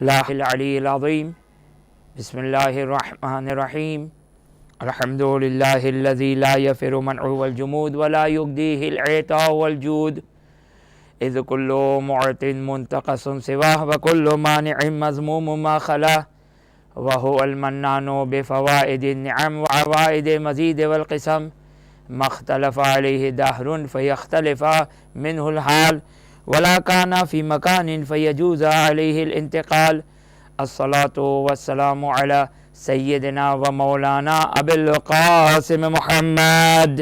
لا العلی العظیم بسم اللہ الرحمن الرحیم الحمد للہ الذی لا یفر منعه والجمود ولا یغدیہ العطاء والجود اذ کل معط منتقص سواہ وکل مانع مذموم ما خلا وهو المنان بفوائد النعم وعوائد مزید والقسم ما اختلف علیہ دہر فیختلف منہ الحال ولا کان فی مکان فیجوز علیہ الانتقال الصلاة والسلام علی سیدنا و مولانا ابی القاسم محمد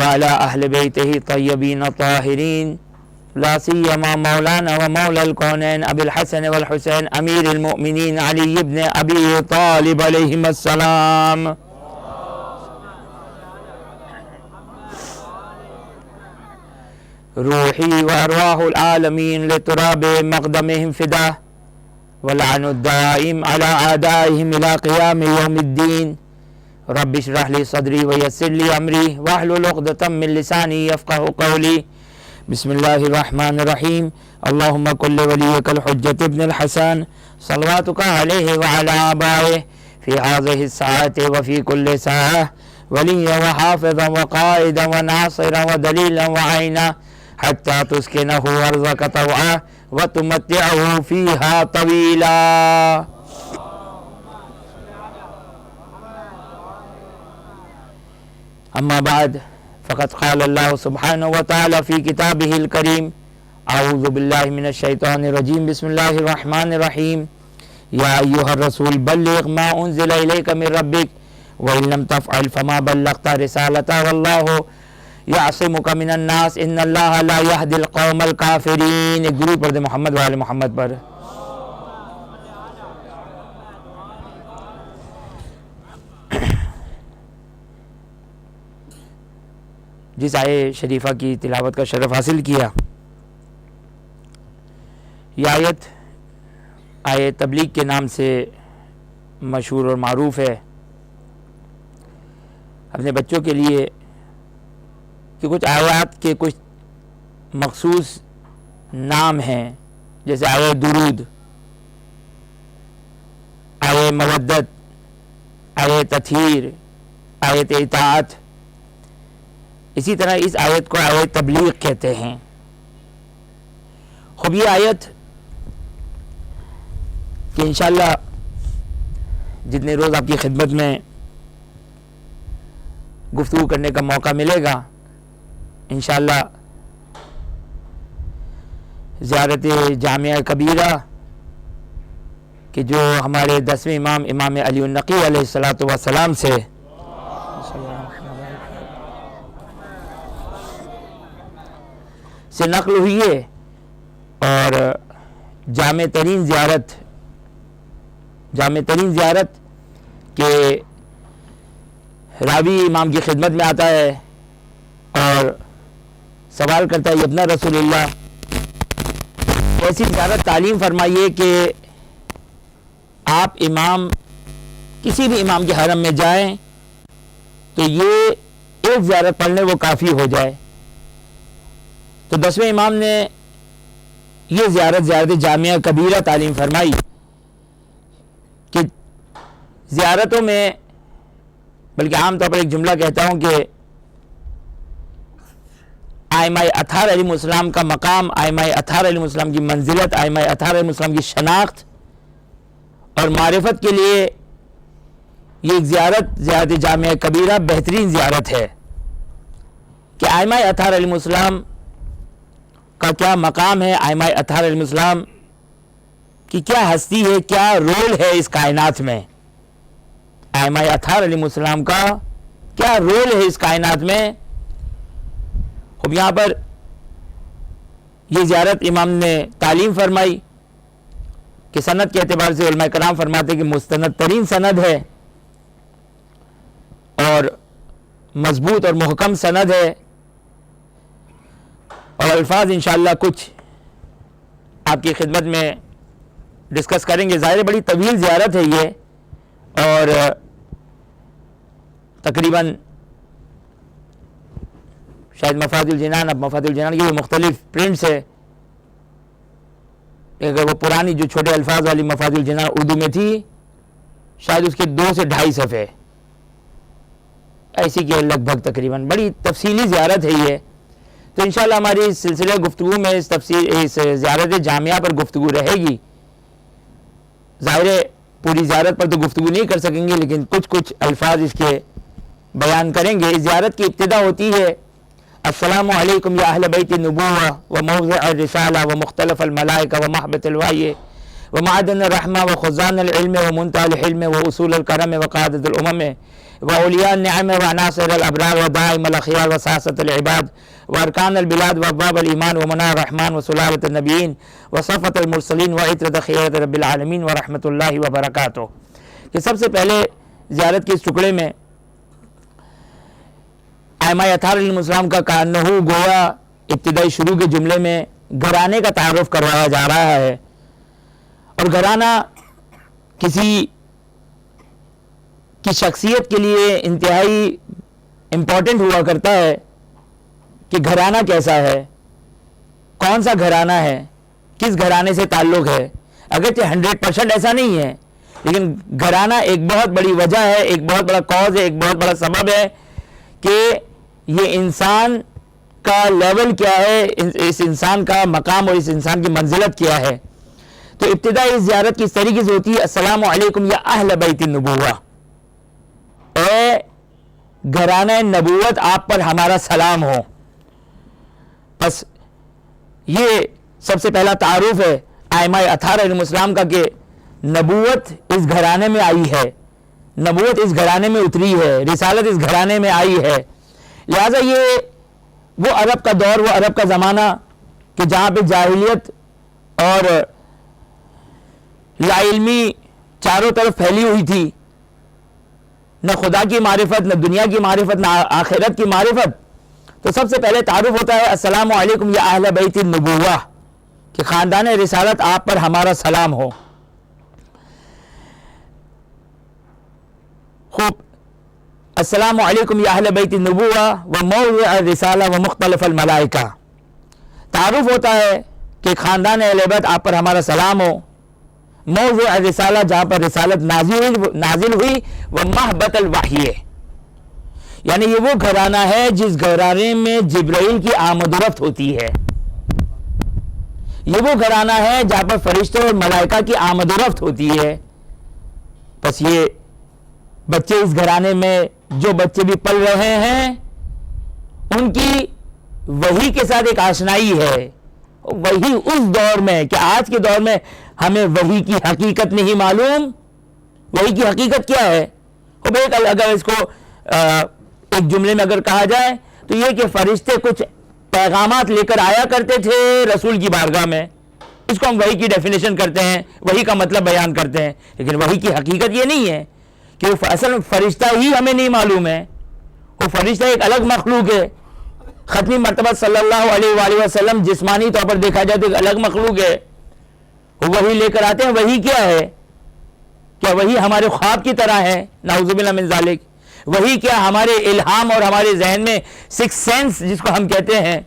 وعلی اہل بیتہ طیبین طاہرین لا سیما مولانا و مولا الکونین ابی الحسن والحسین امیر المؤمنین علی ابن ابی طالب علیہم السلام روحی و ارواح العالمین لتراب مقدمہم فدا ولعن الدائم علی اعدائہم الى قیام یوم الدین رب اشرح لی صدری ویسر لی امری واحلل عقدۃ من لسانی یفقہوا قولی بسم اللہ الرحمن الرحیم اللہم کل ولیک الحجۃ ابن الحسن صلواتک علیہ وعلی آبائہ فی هذه الساعة وفی کل ساعة ولیا وحافظا وقائدا وناصرا ودلیلا وعینا حتی تسکنہ ارضک طوعا وتمتعہ فیہا طویلا. اما بعد فقد قال اللہ سبحانہ وتعالی فی کتابہ الکریم اعوذ باللہ من الشیطان الرجیم بسم اللہ الرحمن الرحیم یا ایہا الرسول بلغ ما انزل الیک من ربک وإن لم تفعل فما بلغت رسالته والله يعصمك من الناس ان اللہ لا يهدي القوم الكافرین. ایک درود پڑھ دے محمد و آل محمد پر. جس آیت شریفہ کی تلاوت کا شرف حاصل کیا، یہ آیت تبلیغ کے نام سے مشہور اور معروف ہے. اپنے بچوں کے لیے کہ کچھ آیات کے کچھ مخصوص نام ہیں، جیسے آیت درود، آیت مودت، آیت تطہیر، آیت اطاعت. اسی طرح اس آیت کو آیت تبلیغ کہتے ہیں. خوب یہ آیت کہ انشاءاللہ جتنے روز آپ کی خدمت میں گفتگو کرنے کا موقع ملے گا، انشاءاللہ زیارت جامعہ کبیرہ کہ جو ہمارے 10ویں امام امام علی النقی علیہ السلام سے نقل ہوئی ہے، اور جامع ترین زیارت کہ راوی امام کی خدمت میں آتا ہے اور سوال کرتا ہے ابن رسول اللہ، ایسی زیارت تعلیم فرمائیے کہ آپ کسی بھی امام کے حرم میں جائیں تو یہ ایک زیارت پڑھنے وہ کافی ہو جائے. تو 10ویں امام نے یہ زیارت جامعہ کبیرہ تعلیم فرمائی کہ زیارتوں میں، بلکہ عام طور پر ایک جملہ کہتا ہوں کہ ائمہ اطہار علیہ السلام کا مقام، ائمہ اطہار علیہ السلام کی منزلت، ائمہ اطہار علیہ السلام کی شناخت اور معرفت کے لیے یہ ایک زیارت جامعہ کبیرہ بہترین زیارت ہے کہ ائمہ اطہار علیہ السلام کا کیا مقام ہے، ائمہ اطہار علیہ السلام کی کیا ہستی ہے، کیا رول ہے اس کائنات میں، ائمہ اطہار علیہ السلام کا کیا رول ہے اس کائنات میں. اب یہاں پر یہ زیارت امام نے تعلیم فرمائی کہ سند کے اعتبار سے علماء کرام فرماتے کہ مستند ترین سند ہے اور مضبوط اور محکم سند ہے. اور الفاظ انشاءاللہ کچھ آپ کی خدمت میں ڈسکس کریں گے. ظاہر بڑی طویل زیارت ہے یہ، اور تقریباً شاید مفاد الجنان، اب مفاد الجنان کی بھی مختلف پرنٹس ہے، اگر وہ پرانی جو چھوٹے الفاظ والی مفاد الجنان اردو میں تھی شاید اس کے 2 سے 2.5 صفحے ایسی کہ لگ بھگ تقریباً بڑی تفصیلی زیارت ہے یہ. تو انشاءاللہ ہماری اس سلسلہ گفتگو میں اس زیارت جامعہ پر گفتگو رہے گی. ظاہر ہے پوری زیارت پر تو گفتگو نہیں کر سکیں گے، لیکن کچھ الفاظ اس کے بیان کریں گے. اس زیارت کی ابتدا ہوتی ہے السلام علیکم یا اہل بیت النبوہ و موضع الرسالہ و مختلف الملائکہ و محبت الوحی و معدن الرحمہ و خزان العلم و منتہى الحلم و اصول الکرم و قادۃ الامم و اولیاء النعم و عناصر الابرار و دائم الاخیار و ساسۃ العباد و ارکان البلاد و ابواب الایمان و منار الرحمن و سلالۃ النبیین و صفوۃ المرسلین و عطرۃ خیرۃ رب العالمین و رحمۃ اللہ وبرکاتہ. کہ سب سے پہلے زیارت کے اس ٹکڑے میں ائمہ اطہار علیہ السلام کا کانہو گویا ابتدائی شروع کے جملے میں گھرانے کا تعارف کروایا جا رہا ہے. اور گھرانہ کسی کی شخصیت کے لیے انتہائی امپورٹنٹ ہوا کرتا ہے کہ گھرانہ کیسا ہے، کون سا گھرانہ ہے، کس گھرانے سے تعلق ہے. اگرچہ 100% ایسا نہیں ہے، لیکن گھرانہ ایک بہت بڑی وجہ ہے، ایک بہت بڑا کاز ہے، ایک بہت بڑا سبب ہے کہ یہ انسان کا لیول کیا ہے، اس انسان کا مقام اور اس انسان کی منزلت کیا ہے. تو ابتدا اس زیارت کی اس طریقے سے ہوتی ہے السلام علیکم یا اہل بیت النبوہ، اے گھرانہ نبوت آپ پر ہمارا سلام ہو. بس یہ سب سے پہلا تعارف ہے ائمہ اطہار علیہ السلام کا کہ نبوت اس گھرانے میں آئی ہے، نبوت اس گھرانے میں اتری ہے، رسالت اس گھرانے میں آئی ہے. لہذا یہ وہ عرب کا دور، وہ عرب کا زمانہ کہ جہاں پہ جاہلیت اور لا علمی چاروں طرف پھیلی ہوئی تھی، نہ خدا کی معرفت، نہ دنیا کی معرفت، نہ آخرت کی معرفت. تو سب سے پہلے تعارف ہوتا ہے السلام علیکم یا اہل بیت النبوہ، کہ خاندان رسالت آپ پر ہمارا سلام ہو. خوب، السلام علیکم یا اہل بیت النبوہ و موضع الرسالہ و مختلف الملائکہ. تعارف ہوتا ہے کہ خاندان اہل بیت آپ پر ہمارا سلام ہو. موضع الرسالہ جہاں پر رسالت نازل ہوئی، و محبت الوحی، یعنی یہ وہ گھرانہ ہے جس گھرانے میں جبرائیل کی آمد و رفت ہوتی ہے. یہ وہ گھرانہ ہے جہاں پر فرشتوں اور ملائکہ کی آمد و رفت ہوتی ہے. بس یہ بچے اس گھرانے میں جو بچے بھی پل رہے ہیں ان کی وحی کے ساتھ ایک آشنائی ہے. وہی اس دور میں کہ آج کے دور میں ہمیں وحی کی حقیقت نہیں معلوم. وحی کی حقیقت کیا ہے؟ اگر اس کو ایک جملے میں اگر کہا جائے تو یہ کہ فرشتے کچھ پیغامات لے کر آیا کرتے تھے رسول کی بارگاہ میں، اس کو ہم وحی کی ڈیفینیشن کرتے ہیں، وحی کا مطلب بیان کرتے ہیں. لیکن وحی کی حقیقت یہ نہیں ہے کہ وہ اصل فرشتہ ہی ہمیں نہیں معلوم ہے. وہ فرشتہ ایک الگ مخلوق ہے. ختمی مرتبہ صلی اللہ علیہ وآلہ وسلم جسمانی طور پر دیکھا جائے تو ایک الگ مخلوق ہے. وہ وحی لے کر آتے ہیں. وحی کیا ہے؟ کیا وحی ہمارے خواب کی طرح ہے؟ نعوذ باللہ من ذالک. وحی کیا ہمارے الہام اور ہمارے ذہن میں سکس سینس جس کو ہم کہتے ہیں،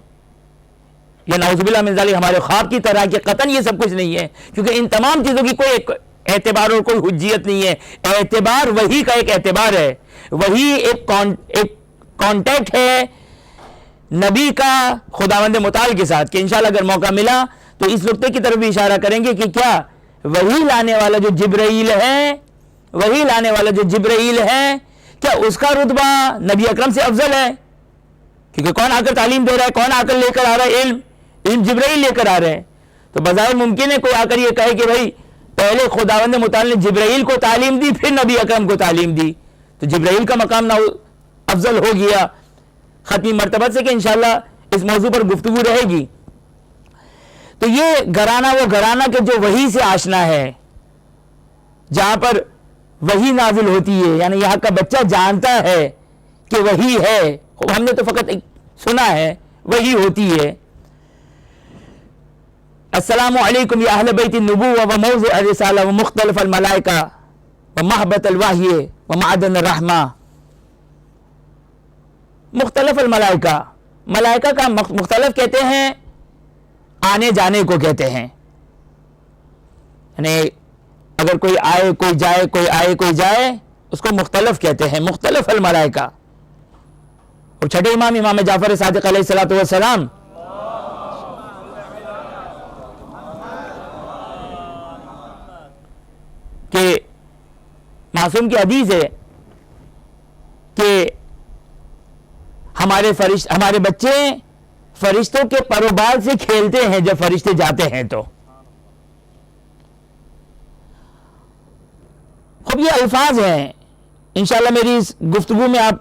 یا نعوذ باللہ من ذالک ہمارے خواب کی طرح؟ کہ قطعاً یہ سب کچھ نہیں ہے، کیونکہ ان تمام چیزوں کی کوئی اعتبار اور کوئی حجیت نہیں ہے. اعتبار وحی کا ایک اعتبار ہے. وحی ایک کانٹیکٹ ہے نبی کا خداوند متعال کے ساتھ، کہ انشاءاللہ اگر موقع ملا تو اس نقطے کی طرف بھی اشارہ کریں گے کہ کیا وحی لانے والا جو جبرائیل ہے، کیا اس کا رتبہ نبی اکرم سے افضل ہے؟ کیونکہ کون آ کر تعلیم دے رہا ہے، کون آ کر لے کر آ رہا ہے؟ علم جبرائیل لے کر آ رہے ہیں. تو بظاہر ممکن ہے کوئی آ کر یہ کہے کہ بھائی پہلے خداوند متعال نے جبرائیل کو تعلیم دی، پھر نبی اکرم کو تعلیم دی، تو جبرائیل کا مقام افضل ہو گیا ختمی مرتبہ سے، کہ انشاءاللہ اس موضوع پر گفتگو رہے گی. تو یہ گھرانہ وہ گھرانہ کہ جو وحی سے آشنا ہے، جہاں پر وحی نازل ہوتی ہے، یعنی یہاں کا بچہ جانتا ہے کہ وحی ہے. ہم نے تو فقط سنا ہے، وحی ہوتی ہے. السلام علیکم یا اہل بیت النبوہ و موضع الرسالہ و مختلف الملائکہ و محبت الوحی و معدن الرحمہ. مختلف الملائکہ، ملائکہ کا مختلف کہتے ہیں، آنے جانے کو کہتے ہیں، یعنی اگر کوئی آئے کوئی جائے، کوئی آئے کوئی جائے، اس کو مختلف کہتے ہیں، مختلف الملائکہ۔ اور چھٹے امام امام جعفر صادق علیہ الصلوۃ والسلام کہ معصوم کی حدیث ہے کہ ہمارے بچے فرشتوں کے پر و بال سے کھیلتے ہیں جب فرشتے جاتے ہیں تو۔ اب یہ الفاظ ہیں، انشاءاللہ میری اس گفتگو میں آپ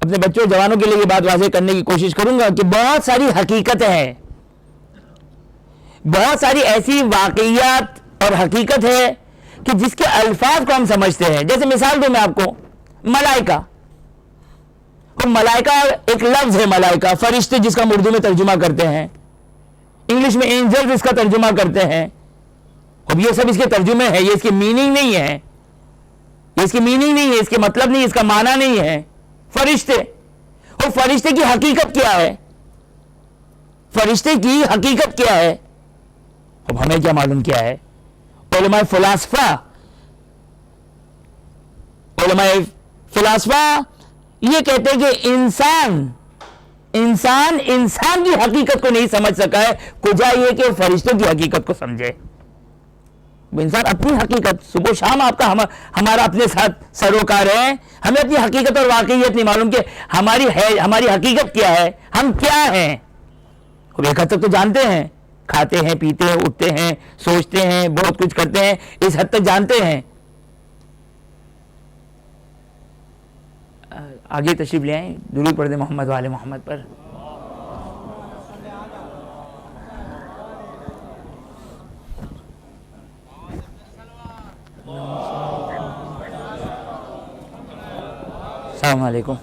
اپنے بچوں جوانوں کے لیے یہ بات واضح کرنے کی کوشش کروں گا کہ بہت ساری حقیقتیں ہیں، بہت ساری ایسی واقعیات اور حقیقت ہے کہ جس کے الفاظ کو ہم سمجھتے ہیں۔ جیسے مثال دوں میں آپ کو، ملائکہ، اور ملائکہ ایک لفظ ہے، ملائکہ فرشتے جس کا ہم اردو میں ترجمہ کرتے ہیں، انگلش میں اینجلز اس کا ترجمہ کرتے ہیں۔ اب یہ سب اس کے ترجمے ہیں، یہ اس کی میننگ نہیں ہے، یہ اس کی میننگ نہیں ہے، اس کے مطلب نہیں، اس کا معنی نہیں ہے۔ فرشتے، اور فرشتے کی حقیقت کیا ہے؟ فرشتے کی حقیقت کیا ہے؟ اب ہمیں کیا معلوم کیا ہے؟ علماء فلاسفہ یہ کہتے ہیں کہ انسان کی حقیقت کو نہیں سمجھ سکا ہے، کجا یہ کہ فرشتوں کی حقیقت کو سمجھے۔ انسان اپنی حقیقت، صبح و شام آپ کا ہمارا اپنے ساتھ سروکار ہے، ہمیں اپنی حقیقت اور واقعیت نہیں معلوم کہ ہماری حقیقت کیا ہے، ہم کیا ہیں۔ اب ایک حد تک تو جانتے ہیں، کھاتے ہیں، پیتے ہیں، اٹھتے ہیں، سوچتے ہیں، بہت کچھ کرتے ہیں، اس حد تک جانتے ہیں۔ آگے تشریف لے آئیں، درود پڑھ دیں محمد وآل محمد پر۔ السلام علیکم۔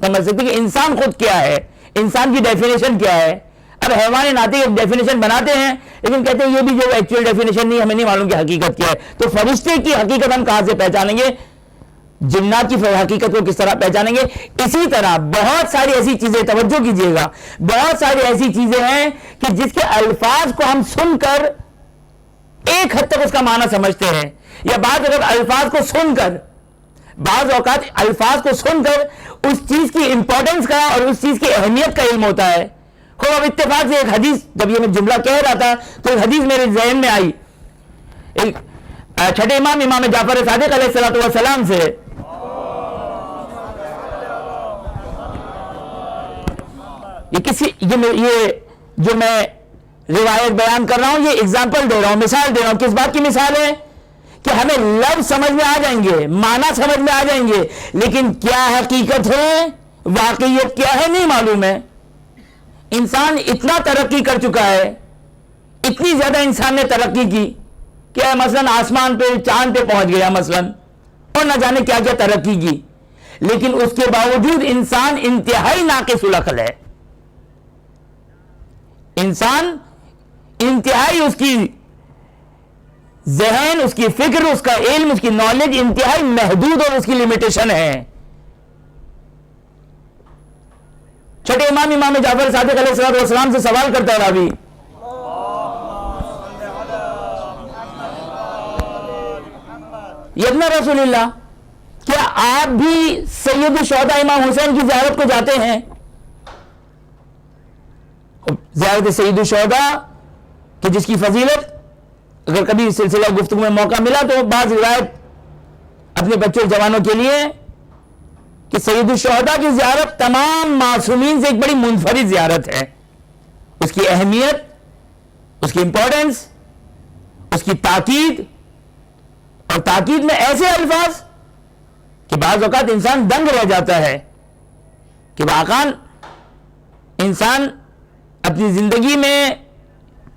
سمجھ سکتے کہ انسان خود کیا ہے، انسان کی ڈیفینیشن کیا ہے۔ اب حیوان ناطق ایک ڈیفینیشن بناتے ہیں، لیکن کہتے ہیں یہ بھی جو ایکچوئل ڈیفینیشن نہیں، ہمیں نہیں معلوم کہ حقیقت کیا ہے۔ تو فرشتے کی حقیقت ہم کہاں سے پہچانیں گے؟ جنات کی حقیقت کو کس طرح پہچانیں گے؟ اسی طرح بہت ساری ایسی چیزیں، توجہ کیجئے گا، بہت ساری ایسی چیزیں ہیں کہ جس کے الفاظ کو ہم سن کر ایک حد تک اس کا معنی سمجھتے ہیں، یا بعض اوقات الفاظ کو سن کر اس چیز کی امپورٹنس کا اور اس چیز کی اہمیت کا علم ہوتا ہے۔ خوب اب اتفاق سے ایک حدیث، جب یہ میں جملہ کہہ رہا تھا تو ایک حدیث میرے ذہن میں آئی، ایک چھٹے امام امام جعفر صادق علیہ الصلوۃ والسلام سے، یہ جو میں روایت بیان کر رہا ہوں، یہ اگزامپل دے رہا ہوں، مثال دے رہا ہوں۔ کس بات کی مثال ہے؟ کہ ہمیں لفظ سمجھ میں آ جائیں گے، معنی سمجھ میں آ جائیں گے، لیکن کیا حقیقت ہے، واقعیت کیا ہے، نہیں معلوم ہے۔ انسان اتنا ترقی کر چکا ہے، اتنی زیادہ انسان نے ترقی کی کہ مثلا آسمان پہ، چاند پہ پہنچ گیا مثلا، اور نہ جانے کیا کیا ترقی کی، لیکن اس کے باوجود انسان انتہائی ناقص العقل ہے۔ انسان انتہائی، اس کی ذہن، اس کی فکر، اس کا علم، اس کی نالج انتہائی محدود اور اس کی لمیٹیشن ہے۔ چھٹے امام امام جعفر صادق علیہ السلام سے سوال کرتا ہے راوی، یبن رسول اللہ، کیا آپ بھی سید الشہداء امام حسین کی زیارت کو جاتے ہیں؟ زیارت سید الشہداء کہ جس کی فضیلت اگر کبھی سلسلہ گفتگو میں موقع ملا تو بعض روایت اپنے بچوں جوانوں کے لیے، کہ سید الشہداء کی زیارت تمام معصومین سے ایک بڑی منفرد زیارت ہے۔ اس کی اہمیت، اس کی امپورٹنس، اس کی تاکید، اور تاکید میں ایسے الفاظ کہ بعض اوقات انسان دنگ رہ جاتا ہے کہ واقعاً انسان اپنی زندگی میں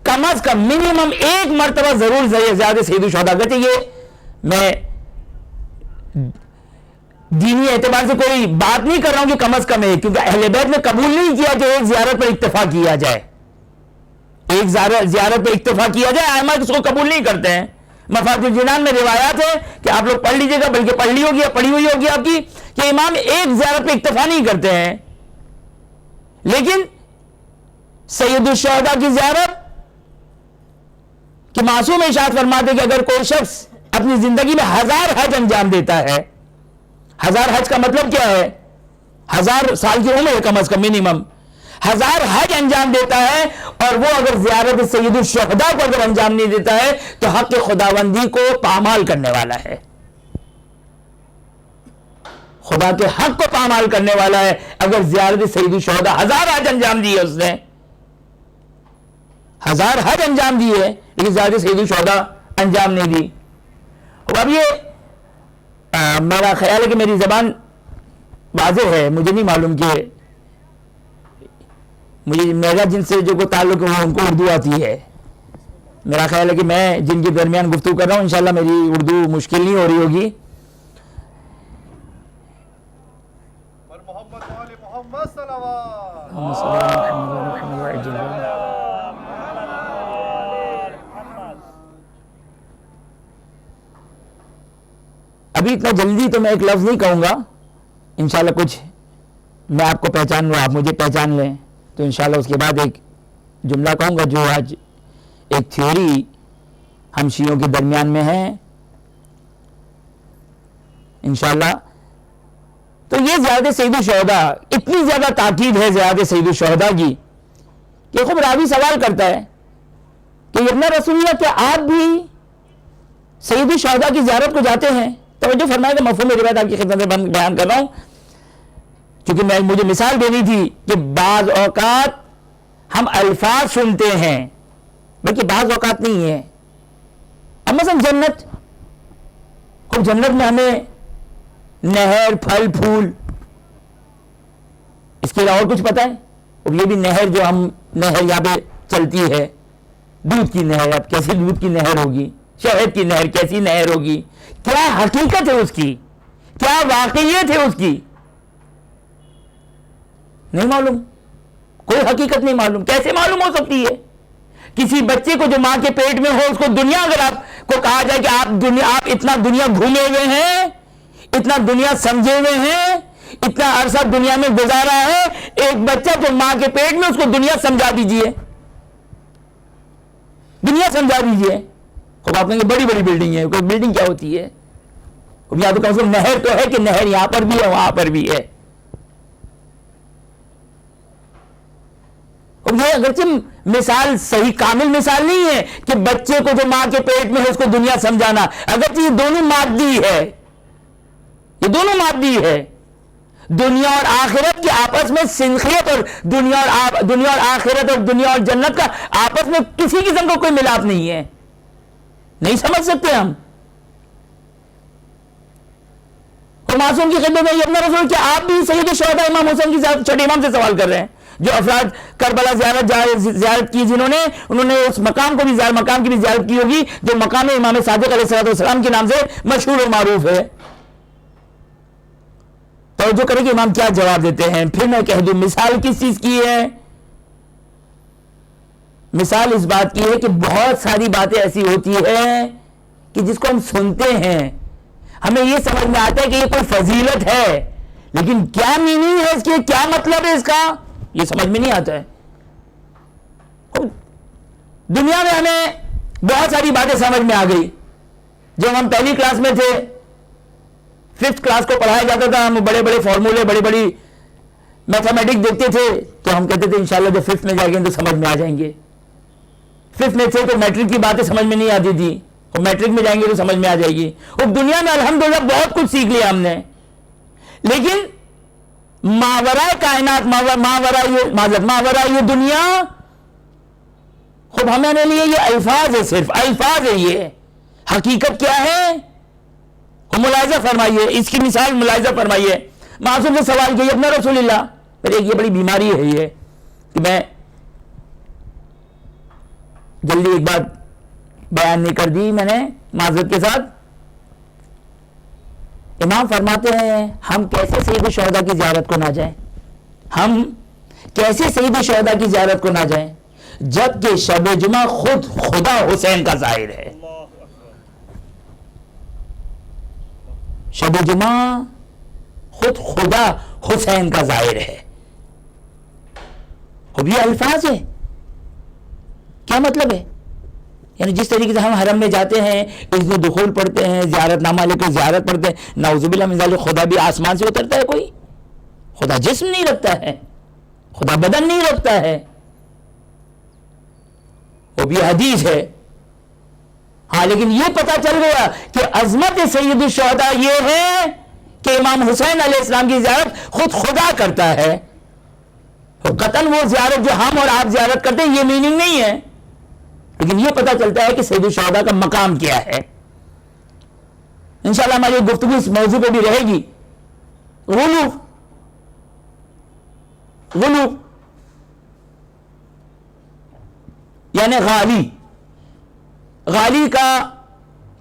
کم از کم منیمم ایک مرتبہ ضرور زیادہ سید الشہداء کرتے۔ یہ میں دینی اعتبار سے کوئی بات نہیں کر رہا ہوں کہ کم از کم ہے، کیونکہ اہل بیت نے قبول نہیں کیا کہ ایک زیارت پر اکتفا کیا جائے، ایک زیارت پر اکتفا کیا جائے، ائمہ اس کو قبول نہیں کرتے ہیں۔ مفاتیح الجنان میں روایات ہے کہ آپ لوگ پڑھ لیجئے گا، بلکہ پڑھ لی ہوگی یا پڑھی ہوئی ہوگی آپ کی، کہ امام ایک زیارت پہ اکتفا نہیں کرتے ہیں، لیکن سید الشہداء کی زیارت کہ معصوم ارشاد فرماتے کہ اگر کوئی شخص اپنی زندگی میں 1000 حج انجام دیتا ہے، 1000 حج کا مطلب کیا ہے؟ 1000 سال کی عمر ہے کم از کم منیمم، 1000 حج انجام دیتا ہے، اور وہ اگر زیارت سید الشہداء کو اگر انجام نہیں دیتا ہے تو حق خداوندی کو پامال کرنے والا ہے، خدا کے حق کو پامال کرنے والا ہے اگر زیارت سید الشہداء 1000 حج انجام دیے، اس نے 1000 حج انجام دیے لیکن زیارت سید الشہداء انجام نہیں دی۔ اب یہ میرا خیال ہے کہ میری زبان واضح ہے، مجھے نہیں معلوم کہ میرا جن سے جو کوئی تعلق ہے ان کو اردو آتی ہے، میرا خیال ہے کہ میں جن کے درمیان گفتگو کر رہا ہوں انشاءاللہ میری اردو مشکل نہیں ہو رہی ہوگی۔ ابھی اتنا جلدی تو میں ایک لفظ نہیں کہوں گا، انشاءاللہ کچھ میں آپ کو پہچان لوں، آپ مجھے پہچان لیں، تو انشاءاللہ اس کے بعد ایک جملہ کہوں گا جو آج ایک تھیوری ہم شیعوں کے درمیان میں ہے انشاءاللہ۔ تو یہ زیارت سید الشہداء، اتنی زیادہ تاکید ہے زیارت سید الشہداء کی کہ خود راوی سوال کرتا ہے کہ ابن رسول اللہ کیا آپ بھی سید الشہداء کی زیارت کو جاتے ہیں؟ توجہ فرمائے کہ مفہوم روایت آپ کی خدمت میں بیان کر رہا ہوں، کیونکہ مجھے مثال دینی تھی کہ بعض اوقات ہم الفاظ سنتے ہیں بلکہ بعض اوقات نہیں ہے۔ اب مثلا جنت، اور جنت میں ہمیں نہر، پھل پھول، اس کے علاوہ اور کچھ پتہ ہے؟ اور یہ بھی نہر جو ہم نہر یہاں پہ چلتی ہے، دودھ کی نہر، اب کیسی دودھ کی نہر ہوگی، شہد کی نہر کیسی نہر ہوگی، کیا حقیقت ہے اس کی، کیا واقعیت ہے اس کی، نہیں معلوم، کوئی حقیقت نہیں معلوم۔ کیسے معلوم ہو سکتی ہے؟ کسی بچے کو جو ماں کے پیٹ میں ہو، اس کو دنیا، اگر آپ کو کہا جائے کہ آپ اتنا دنیا گھومے ہوئے ہیں، اتنا دنیا سمجھے ہوئے ہیں، اتنا عرصہ دنیا میں گزارا ہے، ایک بچہ جو ماں کے پیٹ میں، اس کو دنیا سمجھا دیجئے، دنیا سمجھا دیجئے۔ خب آپ کہیں گے بڑی بڑی بلڈنگ ہے، کوئی بلڈنگ کیا ہوتی ہے؟ یا تو کم سے کم نہر تو ہے کہ نہر یہاں پر بھی ہے وہاں پر بھی ہے۔ اور یہ اگرچہ مثال صحیح کامل مثال نہیں ہے کہ بچے کو جو ماں کے پیٹ میں ہے اس کو دنیا سمجھانا، اگرچہ یہ دونوں مادی ہے، یہ دونوں مادی ہے، دنیا اور آخرت کی آپس میں سنخیت، اور دنیا اور آخرت اور دنیا اور جنت کا آپس میں کسی قسم کا کوئی ملاپ نہیں ہے، نہیں سمجھ سکتے ہم۔ اور معصوم کی خدمت میں اپنا رسول کہ آپ بھی سید الشہداء امام حسین کی چھٹے امام سے سوال کر رہے ہیں، جو افراد کربلا زیارت کی، انہوں نے اس مقام کو بھی مقام کی بھی زیارت کی ہوگی جو مقام امام صادق علیہ السلام کے نام سے مشہور اور معروف ہے۔ توجہ کریں کہ امام کیا جواب دیتے ہیں۔ پھر میں کہہ دوں مثال کس چیز کی ہے؟ مثال اس بات کی ہے کہ بہت ساری باتیں ایسی ہوتی ہیں کہ جس کو ہم سنتے ہیں، ہمیں یہ سمجھ میں آتا ہے کہ یہ کوئی فضیلت ہے، لیکن کیا میننگ ہے اس کی، کیا مطلب ہے اس کا، یہ سمجھ میں نہیں آتا ہے۔ دنیا میں ہمیں بہت ساری باتیں سمجھ میں آ گئی۔ جب ہم پہلی کلاس میں تھے، 5th کلاس کو پڑھایا جاتا تھا، ہم بڑے بڑے فارمولے، بڑی بڑی میتھمیٹکس دیکھتے تھے، تو ہم کہتے تھے انشاءاللہ جب 5th میں جائیں گے تو سمجھ میں آ جائیں گے۔ 5th میں تھے تو میٹرک کی باتیں سمجھ میں نہیں آتی تھی، اور میٹرک میں جائیں گے تو سمجھ میں آ جائے گی۔ اور دنیا میں الحمدللہ بہت کچھ سیکھ لیا ہم نے، لیکن ماورائے کائنات، ماورائے یہ دنیا، خب ہمارے لیے یہ الفاظ ہے، صرف الفاظ ہے، یہ حقیقت کیا ہے؟ ملاحظہ فرمائیے، اس کی مثال ملاحظہ فرمائیے۔ معصوم سے سوال کیا اپنا رسول اللہ، میرے یہ بڑی بیماری ہے یہ کہ میں جلدی ایک بات بیان نہیں کر دی میں نے معذرت کے ساتھ۔ امام فرماتے ہیں ہم کیسے سید الشہداء کی زیارت کو نہ جائیں، ہم کیسے سید الشہداء کی زیارت کو نہ جائیں جبکہ شب جمعہ خود خدا حسین کا ظاہر ہے۔ شب جمعہ خود خدا حسین کا ظاہر ہے. اب یہ الفاظ ہے، کیا مطلب ہے؟ یعنی جس طریقے سے ہم حرم میں جاتے ہیں، اذن دخول پڑھتے ہیں، زیارت نامہ لے کے زیارت پڑھتے ہیں، نعوذ باللہ من ذالک خدا بھی آسمان سے اترتا ہے؟ کوئی خدا جسم نہیں رکھتا ہے، خدا بدن نہیں رکھتا ہے. وہ بھی حدیث ہے. ہاں لیکن یہ پتہ چل گیا کہ عظمت سید الشہداء یہ ہے کہ امام حسین علیہ السلام کی زیارت خود خدا کرتا ہے. قطعاً وہ زیارت جو ہم اور آپ زیارت کرتے ہیں یہ میننگ نہیں ہے، لیکن یہ پتہ چلتا ہے کہ سید الشہداء کا مقام کیا ہے. انشاءاللہ ہماری گفتگو اس موضوع پہ بھی رہے گی. غلو یعنی غالی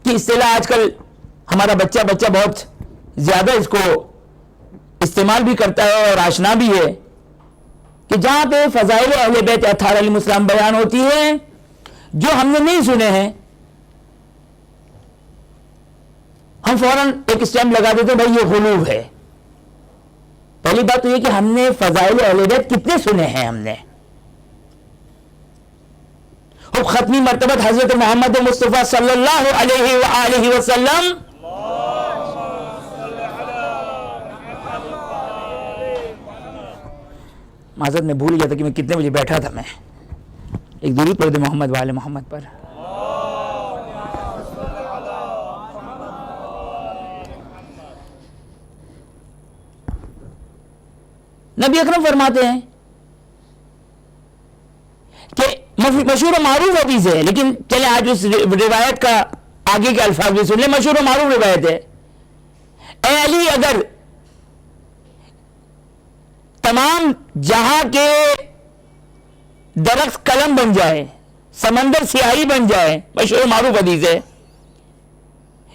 کی اصطلاح آج کل ہمارا بچہ بہت زیادہ اس کو استعمال بھی کرتا ہے اور آشنا بھی ہے، کہ جہاں پہ فضائل اہل بیت اطہار علیہ السلام بیان ہوتی ہے جو ہم نے نہیں سنے ہیں، ہم فوراً ایک سٹیمپ لگا دیتے ہیں بھائی یہ غلو ہے. پہلی بات تو یہ کہ ہم نے فضائل اہل بیت کتنے سنے ہیں؟ ہم نے ختمی مرتبہ حضرت محمد مصطفیٰ صلی اللہ علیہ وآلہ وسلم معذرت میں بھول گیا تھا کہ میں کتنے بجے بیٹھا تھا. میں ایک درود پڑھ دے محمد وآل محمد پر. نبی اکرم فرماتے ہیں کہ مشہور و معروف حدیث ہے، لیکن چلیں آج اس روایت کا آگے کے الفاظ بھی سن لیں. مشہور و معروف روایت ہے، اے علی اگر تمام جہاں کے درخت قلم بن جائے، سمندر سیاہی بن جائے، مشہور و معروف حدیث ہے،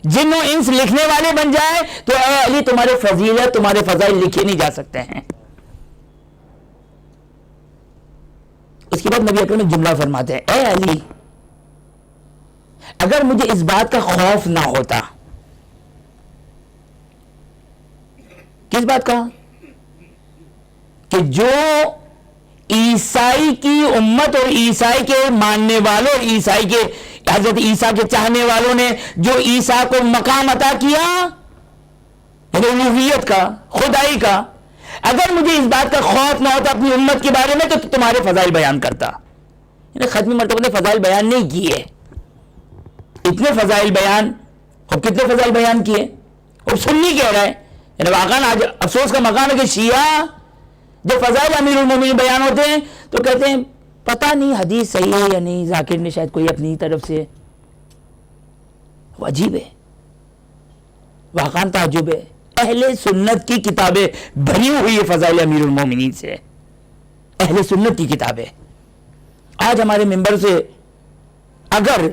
جن و انس لکھنے والے بن جائے، تو اے علی تمہارے فضیلت تمہارے فضائل لکھے نہیں جا سکتے ہیں. اس کے بعد نبی اکرم ایک جملہ فرماتے ہیں، اے علی اگر مجھے اس بات کا خوف نہ ہوتا. کس بات کا؟ کہ جو عیسائی کی امت اور عیسائی کے ماننے والوں اور عیسائی کے حضرت عیسیٰ کے چاہنے والوں نے جو عیسیٰ کو مقام عطا کیا الوہیت کا، خدائی کا، اگر مجھے اس بات کا خوف نہ ہوتا اپنی امت کے بارے میں تو تمہارے فضائل بیان کرتا. یعنی ختمی مرتبہ نے فضائل بیان نہیں کیے، اتنے فضائل بیان، اور کتنے فضائل بیان کیے. اور سنی کہہ رہا ہے، یعنی واقعاً آج افسوس کا مقام ہے کہ شیعہ جب فضائل امیر المومنین بیان ہوتے ہیں تو کہتے ہیں پتہ نہیں حدیث صحیح ہے یا نہیں، ذاکر نے شاید کوئی اپنی طرف سے. وہ عجیب ہے، واقعاً تعجب ہے. اہل سنت کی کتابیں بھری ہوئی ہے فضائل امیر المومنین سے، اہل سنت کی کتابیں. آج ہمارے ممبر سے اگر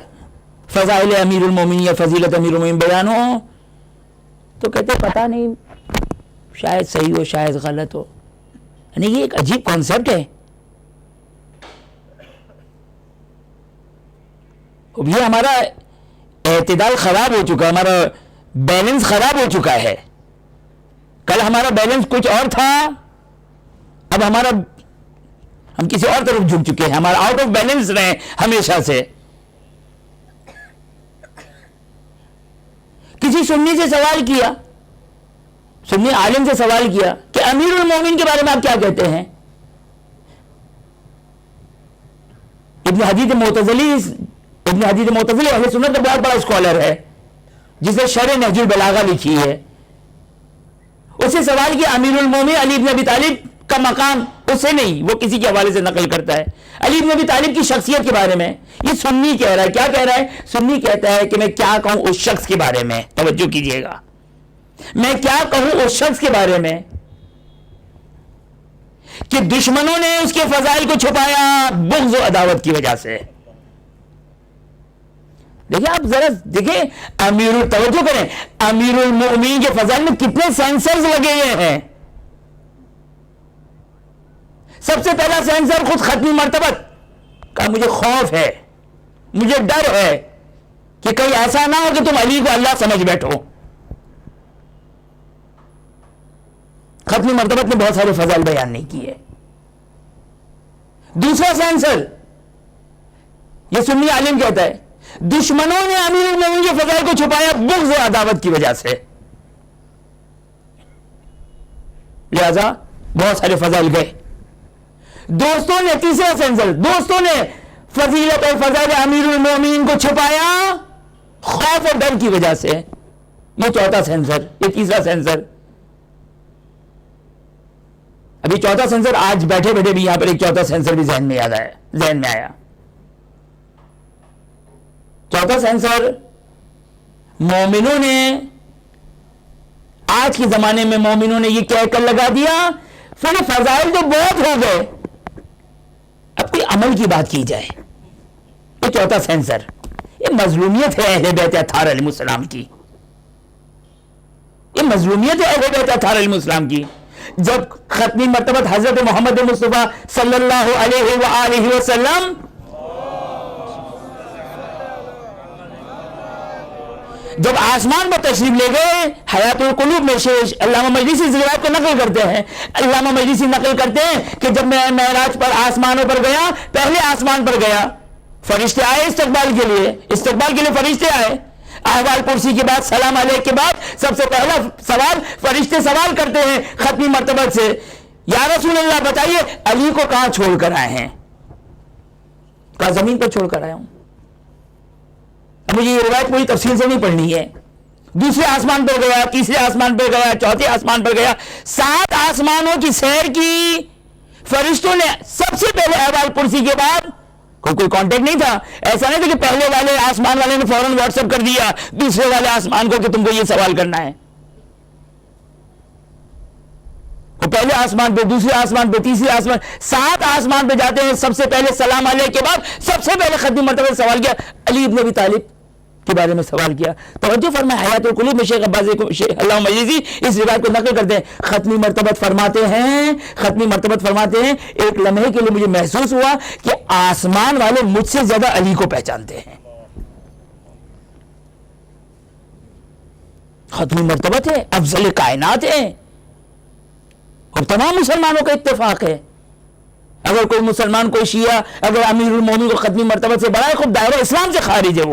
فضائل امیر المومنین یا فضیلت امیر المومنین بیان ہو تو کہتے پتہ نہیں، شاید صحیح ہو شاید غلط ہو. یعنی یہ ایک عجیب کانسیپٹ ہے. اب یہ ہمارا اعتدال خراب ہو چکا ہے، ہمارا بیلنس خراب ہو چکا ہے. کل ہمارا بیلنس کچھ اور تھا، اب ہم کسی اور طرف جھک چکے ہیں، ہمارا آؤٹ آف بیلنس رہے ہمیشہ سے. کسی سنی سے سوال کیا، سنی عالم سے سوال کیا کہ امیر المومنین کے بارے میں آپ کیا کہتے ہیں؟ ابن حدید معتزلی اہل سنت کا بہت بڑا اسکالر ہے جس نے شرح نہج البلاغہ لکھی ہے. اس سے سوال کیا امیر المومنین علی بن ابی طالب کا مقام، اس سے نہیں، وہ کسی کے حوالے سے نقل کرتا ہے، علی بن ابی طالب کی شخصیت کے بارے میں. یہ سنی کہہ رہا ہے. کیا کہہ رہا ہے؟ سنی کہتا ہے کہ میں کیا کہوں اس شخص کے بارے میں. توجہ کیجئے گا، میں کیا کہوں اس شخص کے بارے میں کہ دشمنوں نے اس کے فضائل کو چھپایا بغض و عداوت کی وجہ سے. دیکھیں آپ ذرا دیکھیں، توجہ کریں، امیر المومنین کے فضائل میں کتنے سینسرز لگے ہوئے ہیں. سب سے پہلا سینسر خود ختمی مرتبہ کا مجھے خوف ہے، مجھے ڈر ہے کہ کہیں ایسا نہ ہو کہ تم علی کو اللہ سمجھ بیٹھو. ختمی مرتبت نے بہت سارے فضائل بیان نہیں کیے. دوسرا سینسر یہ سنی عالم کہتا ہے دشمنوں نے امیر المومنین کے فضائل کو چھپایا بغض و عداوت کی وجہ سے، لہذا بہت سارے فضائل گئے. دوستوں نے، تیسرا سینسر، دوستوں نے فضیلت اور فضائل امیر المومنین کو چھپایا خوف اور ڈر کی وجہ سے. یہ چوتھا سینسر. یہ تیسرا سینسر. ابھی چوتھا سینسر آج بیٹھے بیٹھے بھی یہاں پر ایک چوتھا سینسر بھی ذہن میں آیا. چوتھا سینسر، مومنوں نے آج کے زمانے میں مومنوں نے یہ کہہ کر لگا دیا پھر فضائل تو بہت ہو گئے، اب کوئی عمل کی بات کی جائے. یہ چوتھا سینسر. یہ مظلومیت ہے اہل بیت اطہار علیہ السلام کی. یہ مظلومیت ہے اہل بیت اطہار علیہ السلام کی. جب ختمی مرتبت حضرت محمد مصطفیٰ صلی اللہ علیہ وآلہ وسلم جب آسمان پر تشریف لے گئے، حیات القلوب میں علامہ مجلسی اس روایت کو نقل کرتے ہیں. علامہ مجلسی نقل کرتے ہیں کہ جب میں معراج پر آسمانوں پر گیا، پہلے آسمان پر گیا، فرشتے آئے استقبال کے لیے فرشتے آئے. احوال پرسی کے بعد، سلام علیہ کے بعد سب سے پہلا سوال فرشتے سوال کرتے ہیں ختمی مرتبت سے، یا رسول اللہ بتائیے علی کو کہاں چھوڑ کر آئے ہیں؟ کہا زمین پر چھوڑ کر آیا ہوں. مجھے یہ روایت پوری تفصیل سے نہیں پڑھنی ہے. دوسرے آسمان پر گیا، تیسرے آسمان پر گیا، چوتھے آسمان پر گیا، 7 آسمانوں کی سیر کی. فرشتوں نے سب سے پہلے احوال پرسی کے بعد، کوئی کانٹیکٹ نہیں تھا، ایسا نہیں تھا کہ پہلے والے آسمان والے نے فوراً واٹس ایپ کر دیا دوسرے والے آسمان کو کہ تم کو یہ سوال کرنا ہے. وہ پہلے آسمان پہ، دوسرے آسمان پہ، تیسرے آسمان، 7 آسمان پہ جاتے ہیں. سب سے پہلے سلام علیہ کے بعد سب سے پہلے ختمی مرتبہ سوال کیا علی بن ابی طالب کے بارے میں سوال کیا. توجہ فرمائے، حیات القلوب میں شیخ عباس علامہ مجلسی اس روایت کو نقل کرتے ہیں. ختمی مرتبت فرماتے ہیں ایک لمحے کے لیے مجھے محسوس ہوا کہ آسمان والے مجھ سے زیادہ علی کو پہچانتے ہیں. ختمی مرتبت ہے، افضل کائنات ہے، اور تمام مسلمانوں کا اتفاق ہے. اگر کوئی مسلمان، کوئی شیعہ اگر امیر المومنین کو ختمی مرتبت سے بڑا ہے، خود دائرہ اسلام سے خارج ہے،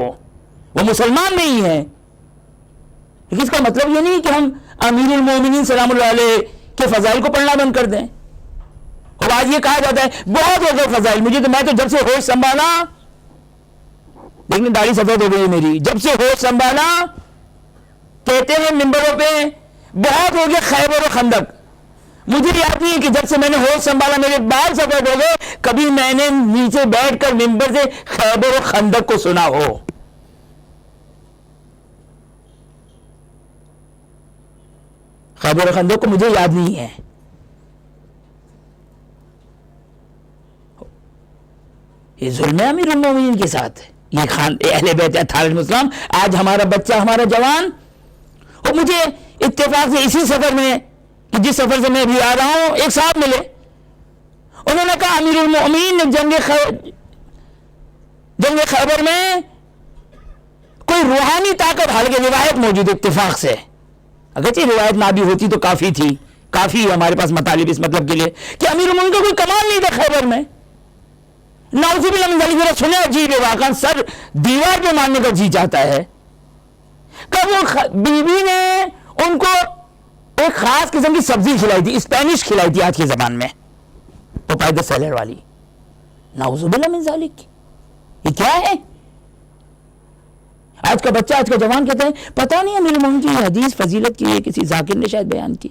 وہ مسلمان نہیں ہے. اس کا مطلب یہ نہیں کہ ہم امیر المومنین سلام اللہ علیہ کے فضائل کو پڑھنا بند کر دیں. اور آج یہ کہا جاتا ہے بہت ہو گئے فضائل. میں تو جب سے ہوش سنبھالا، لیکن داڑھی سفید ہو گئی میری، جب سے ہوش سنبھالا کہتے ہیں ممبروں پہ بہت ہو گیا خیبر و خندق. مجھے یاد نہیں ہے کہ جب سے میں نے ہوش سنبھالا میرے بال سفید ہو گئے، کبھی میں نے نیچے بیٹھ کر ممبر سے خیبر و خندق کو سنا ہو. خیبر و خندق کو مجھے یاد نہیں ہے. یہ ظلم ہے امیر المومنین کے ساتھ، یہ اہل بیت اطہار علیہ السلام. آج ہمارا بچہ، ہمارا جوان، اور مجھے اتفاق سے اسی سفر میں، جس سفر سے میں ابھی آ رہا ہوں، ایک صاحب ملے. انہوں نے کہا امیر المومنین نے جنگ خیبر میں کوئی روحانی طاقت، حالانکہ روایت موجود اتفاق سے، اگرچہ روایت نہ بھی ہوتی تو کافی تھی، کافی ہمارے پاس مطالب اس مطلب کے لیے کہ امیر المومنین کا کوئی کمال نہیں تھا خیبر میں. نعوذ باللہ من ذلک. میرا سنے عجیب ہے واقعا، سر دیوار پہ مارنے کا جی چاہتا ہے. کب وہ بیوی نے ان کو ایک خاص قسم کی سبزی کھلائی تھی، اسپینش کھلائی تھی آج کے زبان میں، پپایا دی سیلر والی. نعوذ باللہ من ذلک. یہ کیا ہے؟ آج کا بچہ، آج کا جوان کہتا ہے پتہ نہیں امیر المومنین کی یہ حدیث فضیلت کی ہے، کسی ذاکر نے شاید بیان کی.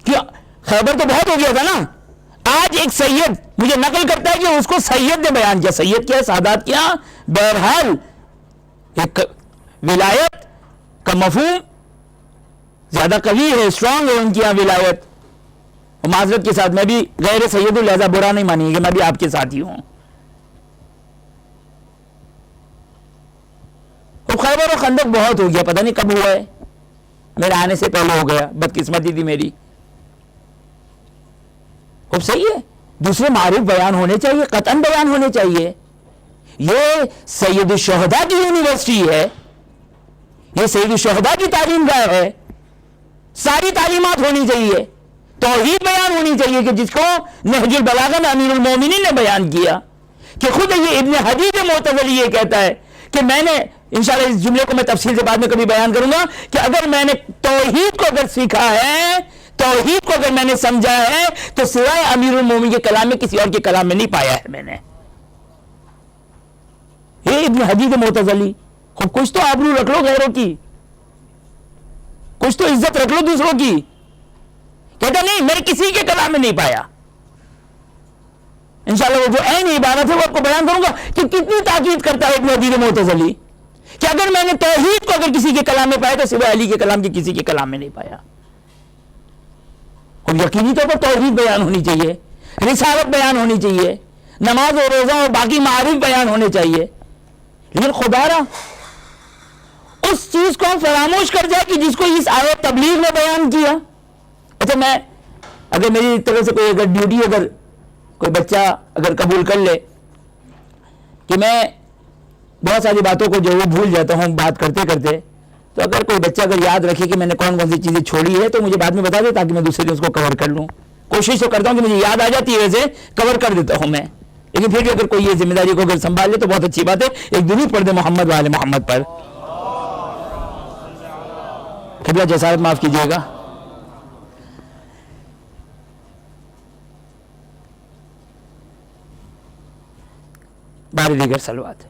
کیا خیبر تو بہت ہو گیا تھا نا. آج ایک سید مجھے نقل کرتا ہے کہ اس کو سید نے بیان کیا. سید کیا ہے؟ سادات کیا؟ بہرحال ایک ولایت کا مفہوم زیادہ قوی ہے، اسٹرانگ ہے ان کی یہاں ولایت. معذرت کے ساتھ میں بھی غیر سید لہذا برا نہیں مانیے کہ میں بھی آپ کے ساتھ ہی ہوں. خیبر و خندق بہت ہو گیا، پتہ نہیں کب ہوا ہے، میرے آنے سے پہلے ہو گیا، بدقسمتی تھی میری. اب صحیح ہے، دوسرے معروف بیان ہونے چاہیے، قطعاً بیان ہونے چاہیے. یہ سید الشہداء کی یونیورسٹی ہے، یہ سید الشہداء کی تعلیم گاہ ہے. ساری تعلیمات ہونی چاہیے, توحید بیان ہونی چاہیے, کہ جس کو نہج البلاغہ میں امیر المومنین نے بیان کیا, کہ خود یہ ابن حدید معتزلی یہ کہتا ہے کہ میں نے, انشاءاللہ اس جملے کو میں تفصیل سے بعد میں کبھی بیان کروں گا, کہ اگر میں نے توحید کو اگر سیکھا ہے, توحید کو اگر میں نے سمجھا ہے, تو سوائے امیر المومنین کے کلام میں کسی اور کے کلام میں نہیں پایا ہے میں نے. یہ ابن حدید معتزلی, خب کچھ تو آبرو رکھ لو غیروں کی, کچھ تو عزت رکھ لو دوسروں کی. کہتا نہیں میں کسی کے کلام میں نہیں پایا. انشاءاللہ وہ جو عین عبارت ہے وہ آپ کو بیان کروں گا کہ کتنی تاکید کرتا ہے ابن حدید معتزلی, کہ اگر میں نے توحید کو اگر کسی کے کلام میں پایا تو سوائے علی کے کلام کے کسی کے کلام میں نہیں پایا. اور یقینی طور پر توحید بیان ہونی چاہیے, رسالت بیان ہونی چاہیے, نماز و روزہ اور باقی معارف بیان ہونے چاہیے, لیکن خدا را اس چیز کو ہم فراموش کر جائے کہ جس کو اس آیت تبلیغ میں بیان کیا. اچھا میں اگر میری طرف سے کوئی اگر ڈیوٹی اگر کوئی بچہ اگر قبول کر لے کہ میں بہت ساری باتوں کو جو وہ بھول جاتا ہوں بات کرتے کرتے, تو اگر کوئی بچہ اگر یاد رکھے کہ میں نے کون کون سی چیزیں چھوڑی ہے تو مجھے بعد میں بتا دے تاکہ میں دوسرے دن اس کو کور کر لوں. کوشش تو کرتا ہوں کہ مجھے یاد آ جاتی ہے ویسے کور کر دیتا ہوں میں, لیکن پھر بھی اگر کوئی یہ ذمہ داری کو اگر سنبھال لے تو بہت اچھی بات ہے. ایک درود پڑھ دے محمد والے محمد پر. قبلہ جسارت معاف کیجیے گا. بار دیگر صلوات.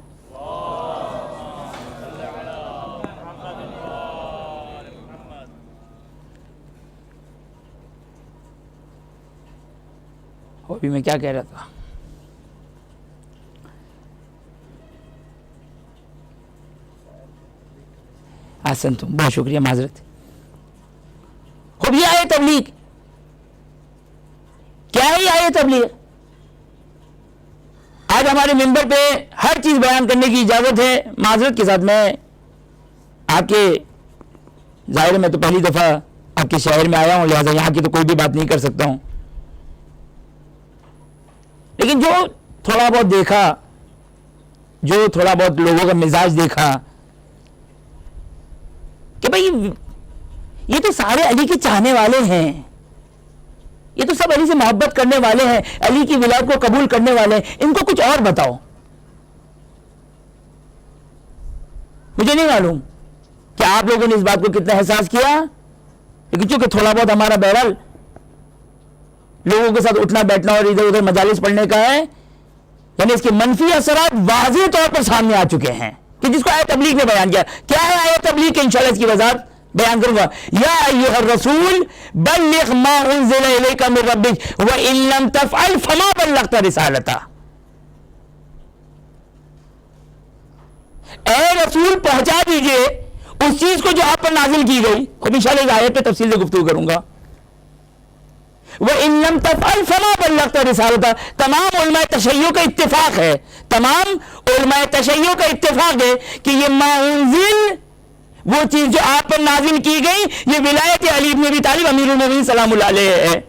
ابھی میں کیا کہہ رہا تھا, آسن تم بہت شکریہ معذرت. خود یہ آئے تبلیغ کیا ہے, یہ آئے تبلیغ. آج ہمارے ممبر پہ ہر چیز بیان کرنے کی اجازت ہے. معذرت کے ساتھ میں آپ کے ظاہر میں تو پہلی دفعہ آپ کے شہر میں آیا ہوں, لہٰذا یہاں کی تو کوئی بھی بات نہیں کر سکتا ہوں, لیکن جو تھوڑا بہت دیکھا, جو تھوڑا بہت لوگوں کا مزاج دیکھا, کہ بھئی یہ تو سارے علی کے چاہنے والے ہیں, یہ تو سب علی سے محبت کرنے والے ہیں, علی کی ولایت کو قبول کرنے والے ہیں, ان کو کچھ اور بتاؤ. مجھے نہیں معلوم کہ آپ لوگوں نے اس بات کو کتنا احساس کیا, لیکن چونکہ تھوڑا بہت ہمارا بہرحال لوگوں کے ساتھ اٹھنا بیٹھنا اور ادھر ادھر مجالس پڑھنے کا ہے, یعنی اس کے منفی اثرات واضح طور پر سامنے آ چکے ہیں, کہ جس کو آیت تبلیغ میں بیان کیا. کیا ہے آیت تبلیغ کے انشاءاللہ اس کی وضاحت بیان کروں گا. یا ایھا الرسول بلغ ما انزل الیک من ربک وان لم تفعل فما بلغت رسالتہ. اے رسول پہنچا دیجئے اس چیز کو جو آپ پر نازل کی گئی. خود انشاءاللہ اس آیت پہ تفصیل سے گفتگو کروں گا. وَإِن لَمْ تَفْعَلْ فَمَا بَلَّغْتَ رِسَالَتَهُ. تمام علماء تشیع کا اتفاق ہے, تمام علماء تشیع کا اتفاق ہے کہ یہ ما انزل, وہ چیز جو آپ پر نازل کی گئی, یہ ولایت علی بن ابی طالب امیر المومنین سلام اللہ علیہ ہے.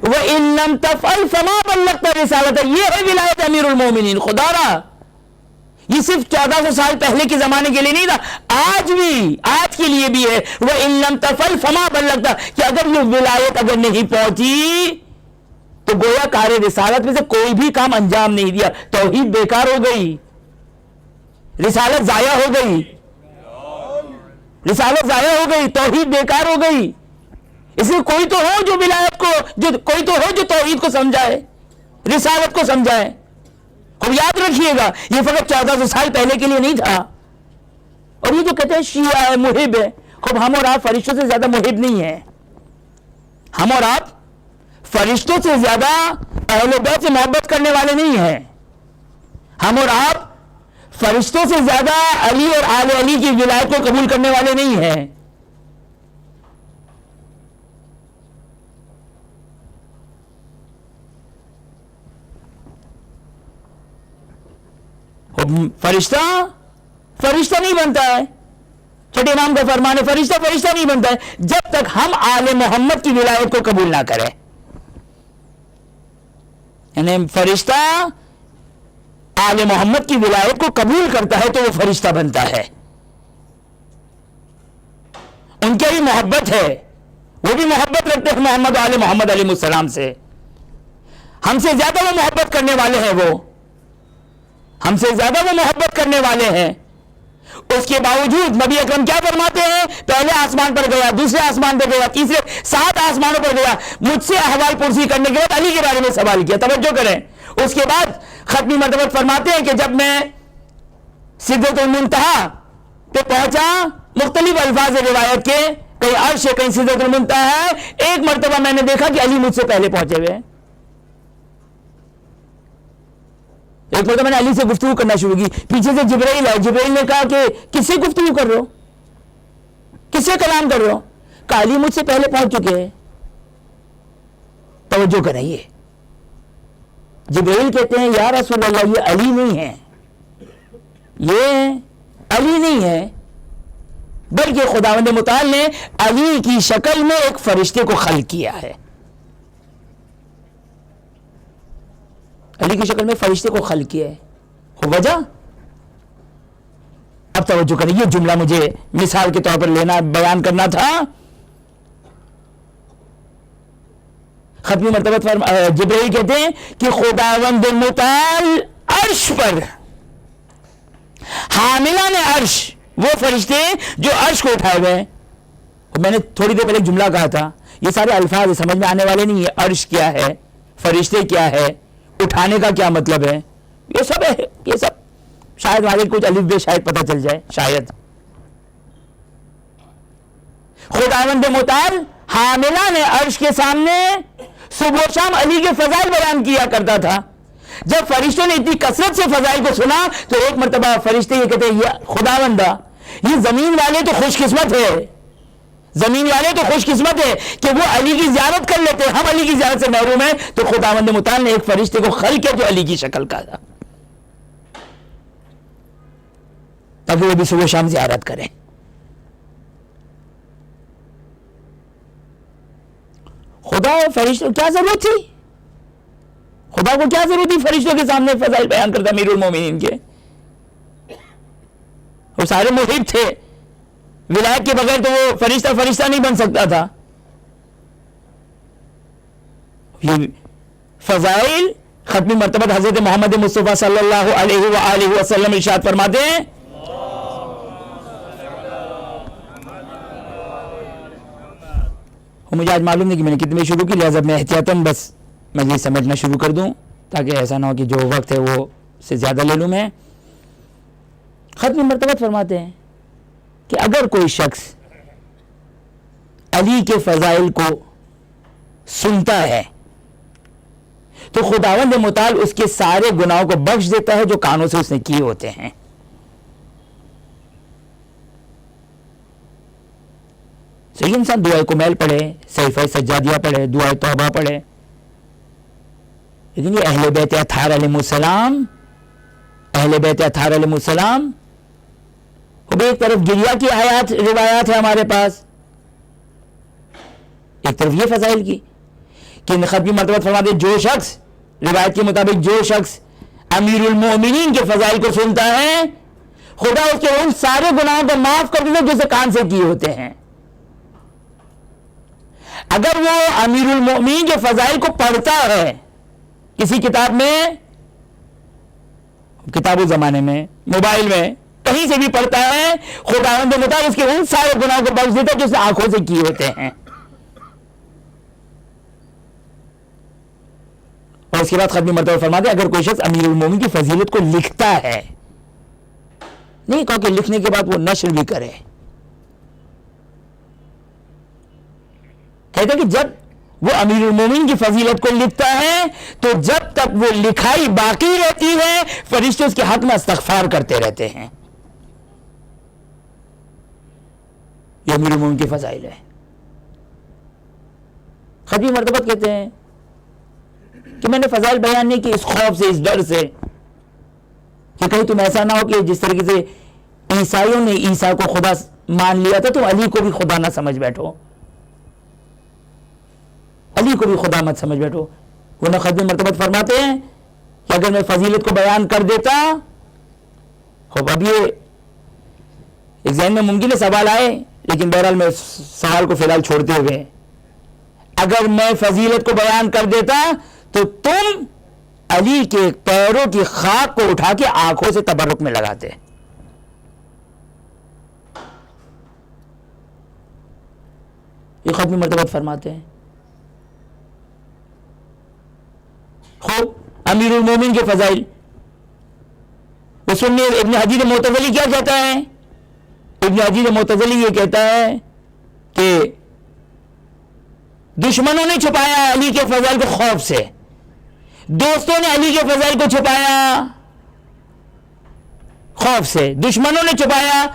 وَإِن لَمْ تَفْعَلْ فَمَا بَلَّغْتَ رِسَالَتَهُ. یہ ہے ولایت امیر المومنین. خدا را یہ صرف 1400 سال پہلے کے زمانے کے لیے نہیں تھا, آج بھی, آج کے لیے بھی ہے. وَإِن لَمْ تَفْعَلْ فَمَا بَلَّغْتَ, کہ اگر یہ ولایت اگر نہیں پہنچی تو گویا کار رسالت میں سے کوئی بھی کام انجام نہیں دیا, توحید بیکار ہو گئی, رسالت ضائع ہو گئی, رسالت ضائع ہو گئی, توحید بیکار ہو گئی. اس لیے کوئی تو ہو جو ولایت کو, جو کوئی تو ہو جو توحید کو سمجھائے, رسالت کو سمجھائے. خوب یاد رکھیے گا یہ فقط 1400 سال پہلے کے لیے نہیں تھا. اور یہ جو کہتے ہیں شیعہ ہے, محب ہے, خوب ہم اور آپ فرشتوں سے زیادہ محب نہیں ہیں. ہم اور آپ فرشتوں سے زیادہ اہل بیت سے محبت کرنے والے نہیں ہیں. ہم اور آپ فرشتوں سے زیادہ علی اور آل علی کی ولایت کو قبول کرنے والے نہیں ہیں. فرشتہ نہیں بنتا ہے. چھٹے امام کا فرمان ہے, فرشتہ نہیں بنتا ہے جب تک ہم آل محمد کی ولایت کو قبول نہ کریں. یعنی فرشتہ آل محمد کی ولایت کو قبول کرتا ہے تو وہ فرشتہ بنتا ہے. ان کی بھی محبت ہے, وہ بھی محبت رکھتے ہیں محمد و آل محمد علیہ السلام سے. ہم سے زیادہ وہ محبت کرنے والے ہیں, وہ ہم سے زیادہ وہ محبت کرنے والے ہیں. اس کے باوجود نبی اکرم کیا فرماتے ہیں؟ پہلے آسمان پر گیا, دوسرے آسمان پر گیا, تیسرے 7 آسمانوں پر گیا, مجھ سے احوال پرسی کرنے کے بعد علی کے بارے میں سوال کیا. توجہ کریں. اس کے بعد ختمی مرتبہ فرماتے ہیں کہ جب میں سدرۃ المنتہا پہ پہنچا, مختلف الفاظ روایت کے, کہیں عرش ہے, کہیں سدرۃ المنتہا ہے, ایک مرتبہ میں نے دیکھا کہ علی مجھ سے پہلے پہنچے ہوئے ہیں. ایک مرتبہ میں نے علی سے گفتگو کرنا شروع کی, پیچھے سے جبرائیل آئے. جبرائیل نے کہا کہ کس سے گفتگو کر رہے ہو, کس سے کلام کر رہے ہو؟ کہا علی مجھ سے پہلے پہنچ چکے ہیں. توجہ کریں, یہ جبرائیل کہتے ہیں یا رسول اللہ یہ علی نہیں ہے, یہ علی نہیں ہے, بلکہ خداوند متعال نے علی کی شکل میں ایک فرشتے کو خلق کیا ہے. علی کی شکل میں فرشتے کو خلق کیا ہے. وجہ اب توجہ کریں, یہ جملہ مجھے مثال کے طور پر لینا, بیان کرنا تھا. ختمی مرتبہ جبرائیل کہتے ہیں کہ خداوند متعال عرش پر, حاملان عرش وہ فرشتے جو عرش کو اٹھائے ہوئے ہیں. میں نے تھوڑی دیر پہلے ایک جملہ کہا تھا, یہ سارے الفاظ سمجھ میں آنے والے نہیں ہے. عرش کیا ہے, فرشتے کیا ہے, اٹھانے کا کیا مطلب ہے, یہ سب ہے. یہ سب شاید والے کچھ الف بے شاید پتہ چل جائے, شاید. خداوند متعال حاملان عرش کے سامنے صبح و شام علی کے فضائل بیان کیا کرتا تھا. جب فرشتوں نے اتنی کثرت سے فضائل کو سنا تو ایک مرتبہ فرشتے یہ کہتے ہیں خداوندہ یہ زمین والے تو خوش قسمت ہے, زمین والے تو خوش قسمت ہے کہ وہ علی کی زیارت کر لیتے ہیں, ہم علی کی زیارت سے محروم ہیں. تو خداوند متعال نے ایک فرشتے کو خلق کیا جو علی کی شکل کا تھا, تاکہ وہ بھی صبح شام زیارت کریں. خدا فرشتوں کیا ضرورت تھی, خدا کو کیا ضرورت تھی فرشتوں کے سامنے فضائل بیان کرتا امیر المومنین کے؟ وہ سارے محب تھے, ولایت کے بغیر تو وہ فرشتہ نہیں بن سکتا تھا. یہ فضائل ختمی مرتبہ حضرت محمد مصطفیٰ صلی اللہ علیہ وآلہ وسلم ارشاد فرماتے ہیں, مجھے آج معلوم نہیں کہ میں نے کتنے شروع کی, لہذا میں احتیاطاً بس میں یہ سمجھنا شروع کر دوں تاکہ ایسا نہ ہو کہ جو وقت ہے وہ سے زیادہ لے لوں میں. ختم مرتبہ فرماتے ہیں کہ اگر کوئی شخص علی کے فضائل کو سنتا ہے تو خداوند متعال اس کے سارے گناہوں کو بخش دیتا ہے جو کانوں سے اس نے کیے ہوتے ہیں. صحیح, انسان دعائے کمیل پڑھے, صحیفہ سجادیہ پڑھے, دعائے توبہ پڑھے, لیکن یہ اہل بیت اطہار علیہ السلام, اہل بیت اطہار علیہ السلام, وہ بھی ایک طرف گریہ کی آیات روایات ہے ہمارے پاس, ایک طرف یہ فضائل کی کہ ختمی مرتبہ فرماتے جو شخص روایت کے مطابق جو شخص امیر المومنین کے فضائل کو سنتا ہے خدا اس کے ان سارے گناہوں کو معاف کر دیتا ہے جو اسے کان سے کیے ہوتے ہیں. اگر وہ امیر المومنین کے فضائل کو پڑھتا ہے کسی کتاب میں, کتاب و زمانے میں, موبائل میں, کہیں سے بھی پڑھتا ہے, خداوند متعال اس کے ان سارے گناہوں کو بخش دیتا ہے جو اسے آنکھوں سے کیے ہوتے ہیں. اور اس کے بعد ختمی مرتبہ فرماتے ہیں اگر کوئی شخص امیر المومنین کی فضیلت کو لکھتا ہے, نہیں کہا کہ لکھنے کے بعد وہ نشر بھی کرے, کہتے ہیں کہ جب وہ امیر المومنین کی فضیلت کو لکھتا ہے تو جب تک وہ لکھائی باقی رہتی ہے فرشتے اس کے حق میں استغفار کرتے رہتے ہیں. یہ امیر المومنین کی فضائل ہے. ختمی مرتبہ کہتے ہیں کہ میں نے فضائل بیان نہیں کی اس خوف سے, اس ڈر سے کہ کہیں تم ایسا نہ ہو کہ جس طریقے سے عیسائیوں نے عیسیٰ کو خدا مان لیا تھا تو علی کو بھی خدا نہ سمجھ بیٹھو, علی کو بھی خدا مت سمجھ بیٹھو. وہ ختم مرتبہ فرماتے ہیں کہ اگر میں فضیلت کو بیان کر دیتا، اب یہ ایک ذہن میں ممکن ہے سوال آئے، لیکن بہرحال میں سوال کو فی الحال چھوڑتے ہوئے، اگر میں فضیلت کو بیان کر دیتا تو تم علی کے پیروں کی خاک کو اٹھا کے آنکھوں سے تبرک میں لگاتے. یہ ختم مرتبہ فرماتے ہیں. خوب امیر المومن کے فضائل وہ سننے. ابن حجیج معتزلی کیا کہتا ہے؟ ابن حجیج معتزلی یہ کہتا ہے کہ دشمنوں نے چھپایا علی کے فضائل کو خوف سے، دوستوں نے علی کے فضائل کو چھپایا خوف سے. دشمنوں نے چھپایا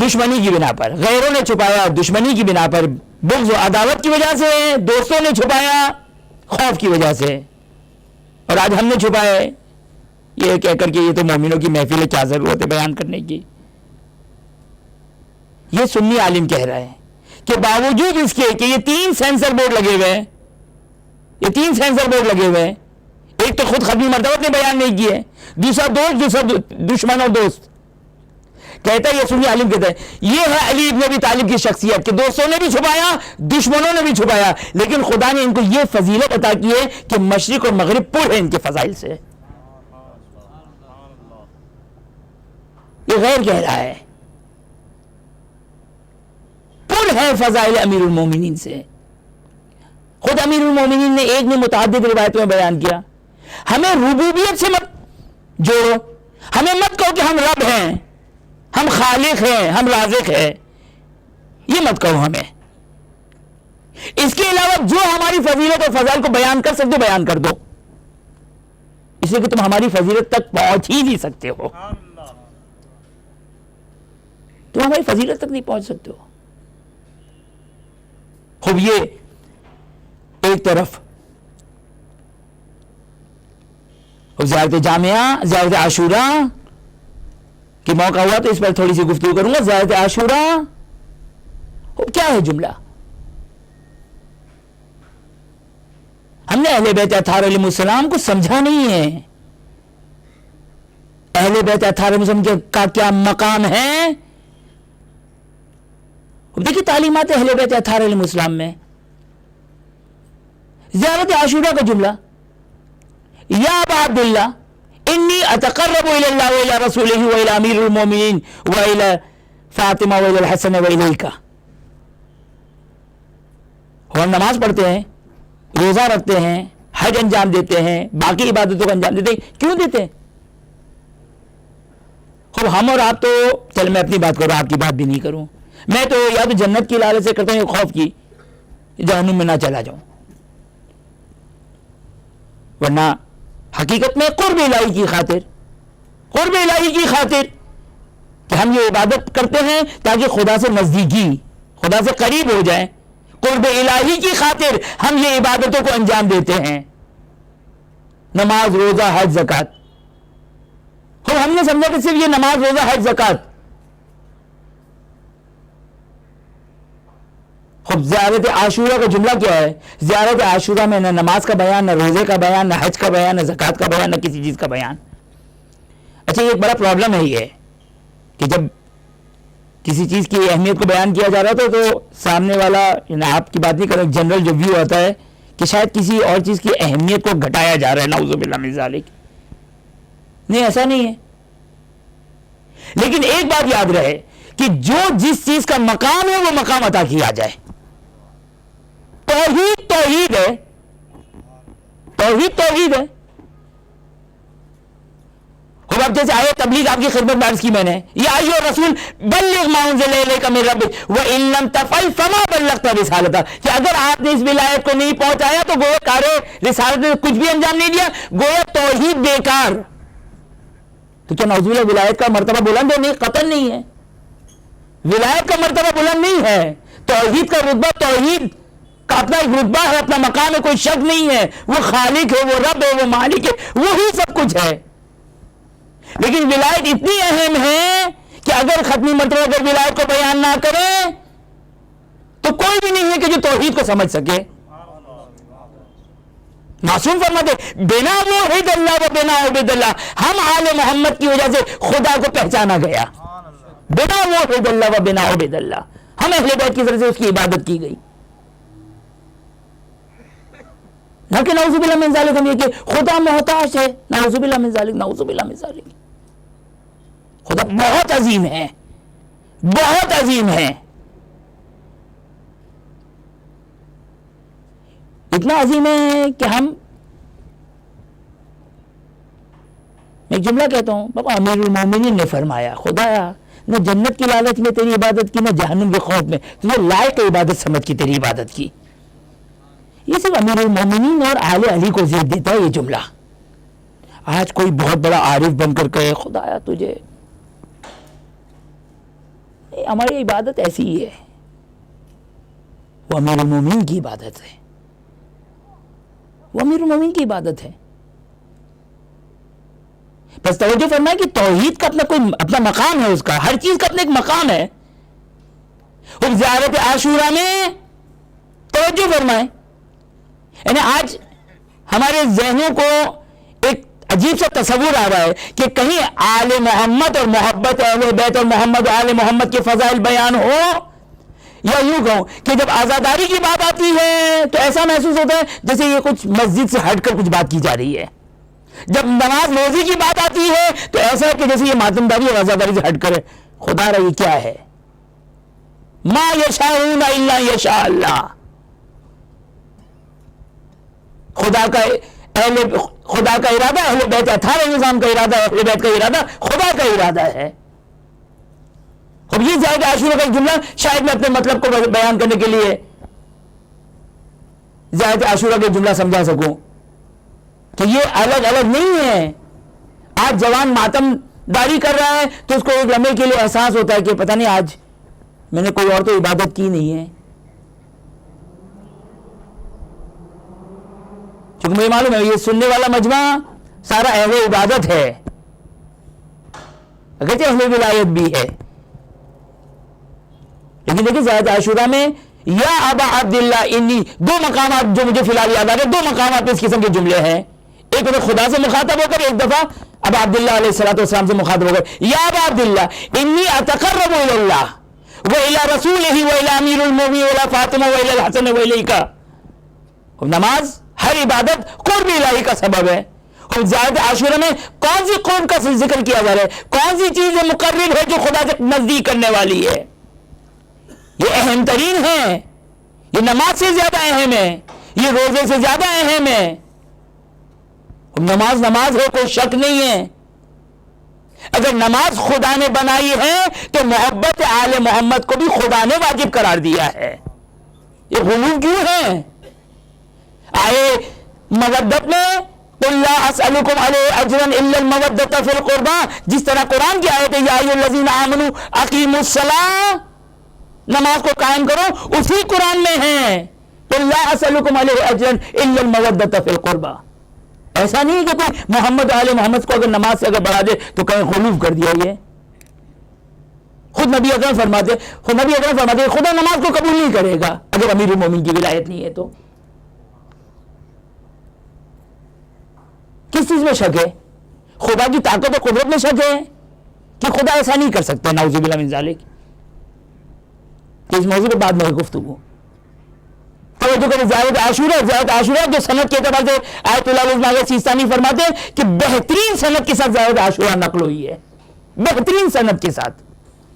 دشمنی کی بنا پر، غیروں نے چھپایا دشمنی کی بنا پر، بغض و عداوت کی وجہ سے، دوستوں نے چھپایا خوف کی وجہ سے، اور آج ہم نے چھپائے یہ کہہ کر کہ یہ تو مومنوں کی محفل ہے، کیا ضرورت ہے بیان کرنے کی. یہ سنی عالم کہہ رہا ہے کہ باوجود اس کے کہ یہ 3 سینسر بورڈ لگے ہوئے ہیں، یہ 3 سینسر بورڈ لگے ہوئے ہیں، ایک تو خود ختمی مرتبہ نے بیان نہیں کیے، دوسرا دوست، دوسرا دشمن اور دوست. کہتا ہے یہ سنی عالم کہتا ہے یہ ہے علی ابن ابی طالب کی شخصیت کہ دوستوں نے بھی چھپایا دشمنوں نے بھی چھپایا، لیکن خدا نے ان کو یہ فضیلت عطا کی ہے کہ مشرق اور مغرب پر ہے ان کے فضائل سے. یہ غیر کہہ رہا ہے پر ہے فضائل امیر المومنین سے. خود امیر المومنین نے ایک نے متعدد روایتوں میں بیان کیا ہمیں ربوبیت سے مت جوڑو، ہمیں مت کہو کہ ہم رب ہیں، ہم خالق ہیں، ہم رازق ہیں، یہ مت کہو ہمیں. اس کے علاوہ جو ہماری فضیلت اور فضائل کو بیان کر سکتے بیان کر دو، اس لیے کہ تم ہماری فضیلت تک پہنچ ہی نہیں سکتے ہو، تم ہماری فضیلت تک نہیں پہنچ سکتے ہو. خوب یہ ایک طرف زیارت جامعہ، زیارت عاشوراء کہ موقع ہوا تو اس پر تھوڑی سی گفتگو کروں گا. زیارت عاشوراء کیا ہے جملہ؟ ہم نے اہل بیت اطہار علیہ السلام کو سمجھا نہیں ہے. اہل بیت اطہار علیہ السلام کا کیا مقام ہے؟ دیکھیے تعلیمات اہل بیت اطہار علیہ السلام میں زیارت عاشوراء کا جملہ، یا ابا عبداللہ انی اتقرب الی اللہ و الی رسولہ و الی امیر المومنین و الی فاطمہ و الی الحسن و الیک. ہم نماز پڑھتے ہیں، روزہ رکھتے ہیں، حج انجام دیتے ہیں، باقی عبادتوں کو انجام دیتے ہیں. کیوں دیتے ہیں؟ خوب ہم اور آپ تو چل میں اپنی بات کروں، آپ کی بات بھی نہیں کروں. میں تو یا تو جنت کی لالچ سے کرتا ہوں یا خوف کی جہنم میں نہ چلا جاؤں، ورنہ حقیقت میں قرب الہی کی خاطر، قرب الہی کی خاطر کہ ہم یہ عبادت کرتے ہیں تاکہ خدا سے نزدیکی، خدا سے قریب ہو جائیں، قرب الہی کی خاطر ہم یہ عبادتوں کو انجام دیتے ہیں. نماز، روزہ، حج، زکوٰۃ. اور ہم نے سمجھا کہ صرف یہ نماز، روزہ، حج، زکوٰۃ. خب زیارت عاشوراء کا جملہ کیا ہے؟ زیارت عاشوراء میں نہ نماز کا بیان، نہ روزے کا بیان، نہ حج کا بیان، نہ زکوٰۃ کا بیان، نہ کسی چیز کا بیان. اچھا یہ ایک بڑا پرابلم ہے یہ کہ جب کسی چیز کی اہمیت کو بیان کیا جا رہا تھا تو سامنے والا، یعنی آپ کی بات نہیں کر رہا، جنرل جو ویو آتا ہے کہ شاید کسی اور چیز کی اہمیت کو گھٹایا جا رہا ہے، نعوذ باللہ من ذالک. نہیں، ایسا نہیں ہے. لیکن ایک بات یاد رہے کہ جو جس چیز کا مقام ہے وہ مقام عطا کیا جائے. توحید توحید ہے، توحید توحید ہے. خب اب جیسے آئے تبلیغ آپ کی خدمت میں عرض کی میں نے، یا ایھا الرسول بلغ ما انزل الیک من ربک وان لم تفعل فما بلغت رسالتہ، کہ اگر آپ نے اس ولایت کو نہیں پہنچایا تو گویا کار رسالت نے کچھ بھی انجام نہیں دیا، گویا توحید بیکار. تو کیا نعوذ باللہ ولایت کا مرتبہ بلند ہے؟ نہیں، قطعاً نہیں ہے. ولایت کا مرتبہ بلند نہیں ہے. توحید کا رتبہ، توحید کا اپنا ایک رتبہ ہے، اپنا مقام ہے، کوئی شک نہیں ہے. وہ خالق ہے، وہ رب ہے، وہ مالک ہے، وہی سب کچھ ہے. لیکن ولایت اتنی اہم ہے کہ اگر ختمی مرتبہ اگر ولایت کو بیان نہ کرے تو کوئی بھی نہیں ہے کہ جو توحید کو سمجھ سکے. معصوم فرماتے بنا موحد اللہ و بنا عبد اللہ، ہم آل محمد کی وجہ سے خدا کو پہچانا گیا، بنا موحد اللہ و بنا عبد اللہ، ہم اہل بیت کی طرف سے اس کی عبادت کی گئی. نہ کہ نعوذ باللہ من ذالک ہم یہ کہ خدا محتاج ہے، نعوذ باللہ من ذالک، نعوذ باللہ من ذالک. خدا بہت عظیم ہے، بہت عظیم ہے، اتنا عظیم ہے کہ ہم، میں ایک جملہ کہتا ہوں، بابا امیر المومنین نے فرمایا خدایا نہ جنت کی لالچ میں تیری عبادت کی، نہ جہنم کے خوف میں، تجھے لائق عبادت سمجھ کی تیری عبادت کی. یہ صرف امیر المومنین اور اہل علی کو زیب دیتا ہے یہ جملہ. آج کوئی بہت بڑا عارف بن کر کہے خدایا تجھے، ہماری عبادت ایسی ہی ہے، وہ امیر المومنین کی عبادت ہے، وہ امیر المومنین کی عبادت ہے. بس توجہ فرمائے کہ توحید کا اپنا مقام ہے، اس کا ہر چیز کا اپنا ایک مقام ہے. اور زیارت عاشورہ میں توجہ فرمائے، یعنی آج ہمارے ذہنوں کو ایک عجیب سا تصور آ رہا ہے کہ کہیں آل محمد اور محبت اہل بیت اور محمد و آل محمد کے فضائل بیان ہو، یا یوں کہوں کہ جب آزاداری کی بات آتی ہے تو ایسا محسوس ہوتا ہے جیسے یہ کچھ مسجد سے ہٹ کر کچھ بات کی جا رہی ہے. جب نماز روزی کی بات آتی ہے تو ایسا ہے کہ جیسے یہ ماتمداری اور آزاداری سے ہٹ کر ہے. خدا را یہ کیا ہے؟ ما یشاءون الا یشاء اللہ. خدا کا ارادہ، اہل بیت اطہار نظام کا ارادہ، اہل بیت کا ارادہ خدا کا ارادہ ہے. اب یہ زیادہ عاشورہ کا ایک جملہ شاید میں اپنے مطلب کو بیان کرنے کے لیے زیادہ عاشورہ کا جملہ سمجھا سکوں کہ یہ الگ الگ نہیں ہے. آج جوان ماتم داری کر رہا ہے تو اس کو ایک لمحے کے لیے احساس ہوتا ہے کہ پتہ نہیں آج میں نے کوئی اور تو عبادت کی نہیں ہے. چونکہ مجھے معلوم ہے یہ سننے والا مجمع سارا اہل عبادت ہے، اگرچہ اہل ولایت بھی ہے، لیکن دیکھیں زیادہ عاشورہ میں یا ابا عبداللہ انی، دو مقامات جو مجھے فی الحال یاد آ رہے، دو مقامات پہ اس قسم کے جملے ہیں. ایک انہیں خدا سے مخاطب ہو کر، ایک دفعہ ابا عبداللہ علیہ السلام سے مخاطب ہو کر، یا ابا عبداللہ انی اتقرب الی اللہ والی رسولہ والی امیر المومنین والی فاطمہ والی الحسن والیک. نماز، ہر عبادت قرب الہی کا سبب ہے. اور زیادہ عاشورہ میں کون سی قرب کا ذکر کیا جا رہا ہے؟ کون سی چیز مقرب ہے جو خدا سے نزدیک کرنے والی ہے؟ یہ اہم ترین ہے، یہ نماز سے زیادہ اہم ہے، یہ روزے سے زیادہ اہم ہے. نماز ہے، کوئی شک نہیں ہے. اگر نماز خدا نے بنائی ہے تو محبت آل محمد کو بھی خدا نے واجب قرار دیا ہے. یہ غلو کیوں ہے؟ آئے مودت میں قل لا اسألکم علیہ اجرا الا المودۃ فی القربى، جس طرح قرآن کی آیت ہے یا ایھا الذین آمنوا اقیموا الصلاۃ، نماز کو قائم کرو، اسی قرآن میں ہے قل لا اسألکم علیہ اجرا الا المودۃ فی القربى. ایسا نہیں ہے کہ کوئی محمد آل محمد کو اگر نماز سے اگر بڑھا دے تو کہیں غلو کر دیا. یہ خود نبی اکرم فرماتے خدا نماز کو قبول نہیں کرے گا اگر امیر المومنین کی ولایت نہیں ہے. تو کس چیز میں شک ہے؟ خدا کی طاقت و قدرت میں شک ہے کہ خدا ایسا نہیں کر سکتا. نعوذ باللہ من ذالک. اس موضوع کے بعد میں گفتگو توجہ کریں. زیارت عاشورہ جو سند کے اعتبار سے آیت اللہ علیہ سیستانی فرماتے ہیں کہ بہترین سند کے ساتھ زیارت عاشورہ نقل ہوئی ہے، بہترین سند کے ساتھ،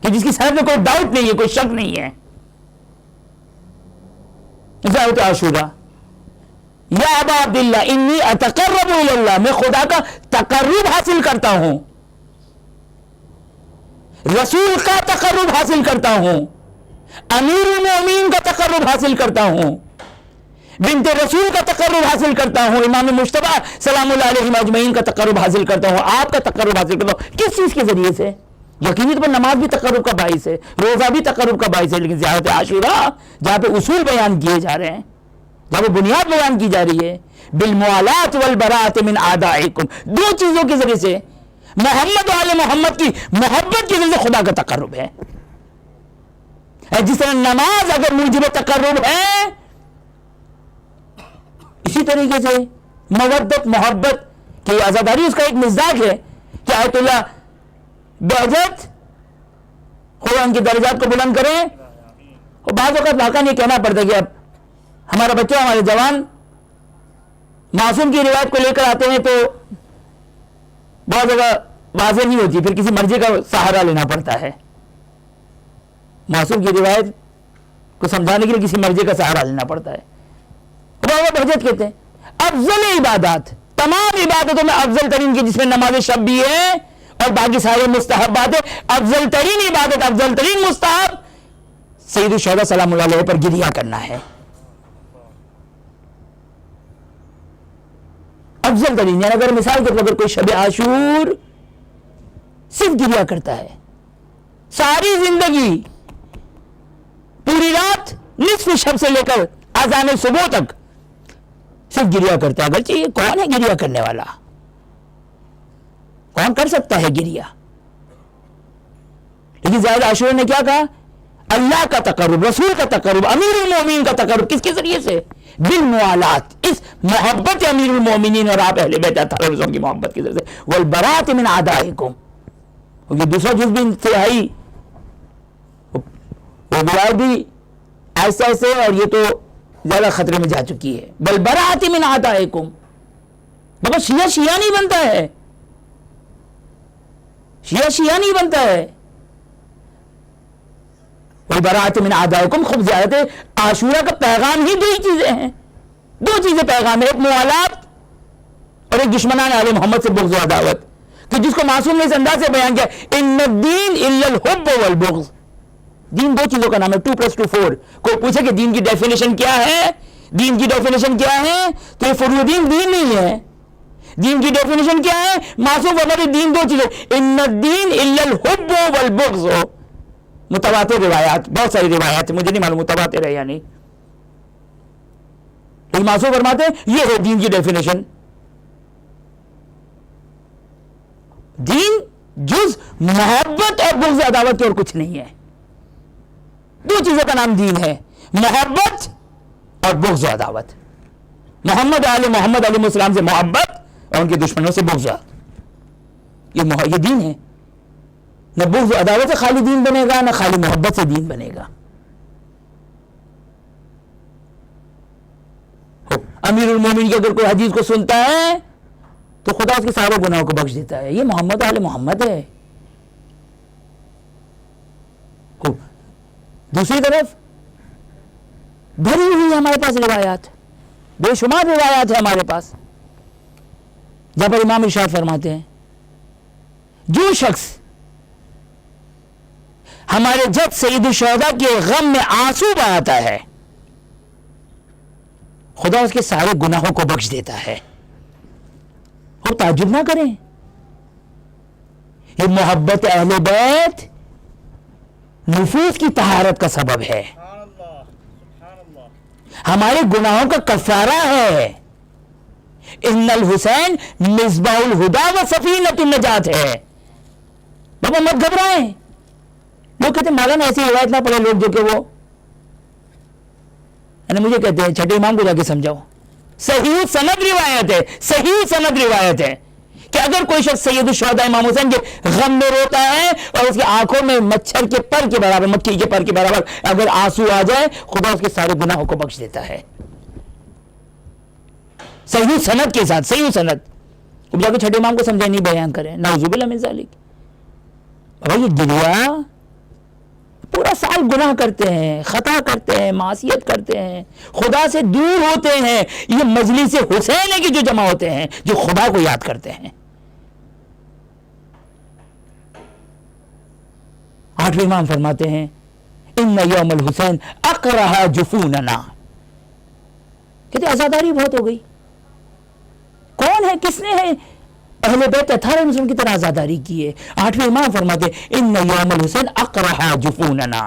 کہ جس کی سند میں کوئی ڈاؤٹ نہیں ہے، کوئی شک نہیں ہے. زیارت عاشورہ، یا ابا عبداللہ انی اتقرب الی اللہ، میں خدا کا تقرب حاصل کرتا ہوں، رسول کا تقرب حاصل کرتا ہوں، امیر المومنین کا تقرب حاصل کرتا ہوں، بنت رسول کا تقرب حاصل کرتا ہوں، امام مجتبی سلام اللہ علیہ اجمعین کا تقرب حاصل کرتا ہوں، آپ کا تقرب حاصل کرتا ہوں. کس چیز کے ذریعے سے؟ یقینی طور پر نماز بھی تقرب کا باعث ہے، روزہ بھی تقرب کا باعث ہے، لیکن زیارت عاشورہ جہاں پہ اصول بیان کیے جا رہے ہیں، جہاں پہ بنیاد بیان کی جا رہی ہے، بالموالات والبراءۃ من اعدائکم، دو چیزوں کے ذریعے سے محمد و آل محمد کی محبت کے ذریعے سے خدا کا تقرب ہے. جس طرح نماز اگر موجب تقرب ہے، اسی طریقے سے مودت محبت کی عزاداری اس کا ایک مزاج ہے کہ آیت اللہ بہجت خدا ان کے درجات کو بلند کریں. اور بعض اوقات واقعا نہیں کہنا پڑتا کہ اب ہمارا بچہ ہمارے جوان معصوم کی روایت کو لے کر آتے ہیں تو بہت جگہ واضح نہیں ہوتی, پھر کسی مرضی کا سہارا لینا پڑتا ہے. معصوم کی روایت کو سمجھانے کے لیے کسی مرضی کا سہارا لینا پڑتا ہے. بہجت کہتے ہیں افضل عبادات, تمام عبادتوں میں افضل ترین کی, جس میں نماز شب بھی ہے اور باقی سارے مستحبات ہیں, افضل ترین عبادت, افضل ترین مستحب سید الشہداء سلام اللہ علیہ پر گریہ کرنا ہے. افضل ترین, یعنی اگر مثال کے طور پر کوئی شب عاشور صرف گریہ کرتا ہے, ساری زندگی پوری رات نصف شب سے لے کر اذان صبح تک صرف گریہ کرتا ہے, اگرچہ یہ کون ہے گریہ کرنے والا, کون کر سکتا ہے گریہ؟ لیکن زائد عاشور نے کیا کہا؟ اللہ کا تقرب, رسول کا تقرب, امیر المومنین کا تقرب. کس کے ذریعے سے؟ بالموالات, اس محبت امیر المومنین اور آپ اہل بیت اطہار کی محبت کے ذریعے سے. والبراءۃ من اعدائکم, یہ دوسرا جز بھی انتہائی وہ بلائے بھی ایسا ایسے, اور یہ تو زیادہ خطرے میں جا چکی ہے. والبراءۃ من اعدائکم, بابا شیعہ شیعہ نہیں بنتا ہے, شیعہ شیعہ نہیں بنتا ہے. والبراءۃ من اعدائکم, خوب زیادہ عاشورہ کا پیغام ہی دو ہی چیزیں ہیں, دو چیزیں پیغام ہے, ایک موالات اور ایک دشمنان آل محمد سے بغض و عداوت, کہ جس کو معصوم نے اس انداز سے بیان کیا, ان الدین الا الحب والبغض. دین دو چیزوں کا نام ہے, 2+2 4. کوئی پوچھے کہ دین کی ڈیفینیشن کیا ہے, دین کی ڈیفینیشن کیا ہے, تو یہ فروع دین دین نہیں ہے. دین کی ڈیفینیشن کیا ہے؟ معصوم فرماتے دین دو چیزیں, ان الدین الا الحب والبغض. متواتر روایات, بہت ساری روایات, مجھے نہیں معلوم متواتر ہے یا نہیں, لیکن معصوم فرماتے یہ ہے دین کی ڈیفینیشن. دین جز محبت اور بغض عداوت کی اور کچھ نہیں ہے. دو چیزوں کا نام دین ہے, محبت اور بغض و عداوت. محمد علیہ السلام سے محبت اور ان کے دشمنوں سے بغض, یہ دین ہے. نہ بغض و عداوت سے خالی دین بنے گا, نہ خالی محبت سے دین بنے گا. امیر المومنین کی اگر کوئی حدیث کو سنتا ہے تو خدا اس کے سارے گناہوں کو بخش دیتا ہے. یہ محمد آل محمد ہے. دوسری طرف بھری ہوئی ہمارے پاس روایات, بے شمار روایات ہیں ہمارے پاس, جہاں پر امام ارشاد فرماتے ہیں جو شخص ہمارے جد سید الشہداء کے غم میں آنسو بہاتا ہے خدا اس کے سارے گناہوں کو بخش دیتا ہے. اور تعجب نہ کریں, یہ محبت اہل بیت نفوس کی طہارت کا سبب ہے, ہمارے گناہوں کا کفارہ ہے. ان الحسین مصباح الہدی و سفینۃ النجات ہے. بابا مت گھبرائیں. لوگ کہتے ہیں مولانا ایسی روایت نہ پڑھے, لوگ جو کہ وہ مجھے کہتے ہیں چھٹے امام کو جا کے سمجھاؤ. صحیح سند روایت ہے, صحیح سند روایت ہے کہ اگر کوئی شخص سید الشہداء امام حسین کے غم میں روتا ہے اور اس کی آنکھوں میں مچھر کے پر کے برابر, مکھی کے پر کے برابر اگر آنسو آ جائے, خدا اس کے سارے گناہوں کو بخش دیتا ہے. صحیح سند کے ساتھ, صحیح سند. اب جا کے چھٹے امام کو سمجھائیں, نہیں بیان کریں, نعوذ باللہ من ذالک. بھائی یہ دنیا پورا سال گناہ کرتے ہیں, خطا کرتے ہیں, معصیت کرتے ہیں, خدا سے دور ہوتے ہیں. یہ مجلس حسین ہے کہ جو جمع ہوتے ہیں, جو خدا کو یاد کرتے ہیں. 8ویں امام فرماتے ہیں ان یوم الحسین اقرہ جفوننا. کہتے عزاداری بہت ہو گئی. کون ہے, کس نے ہے اہل بیت اطہار مسلم کی طرح عزاداری کی ہے؟ 8ویں امام فرماتے ان یوم الحسین اقرہ جفوننا,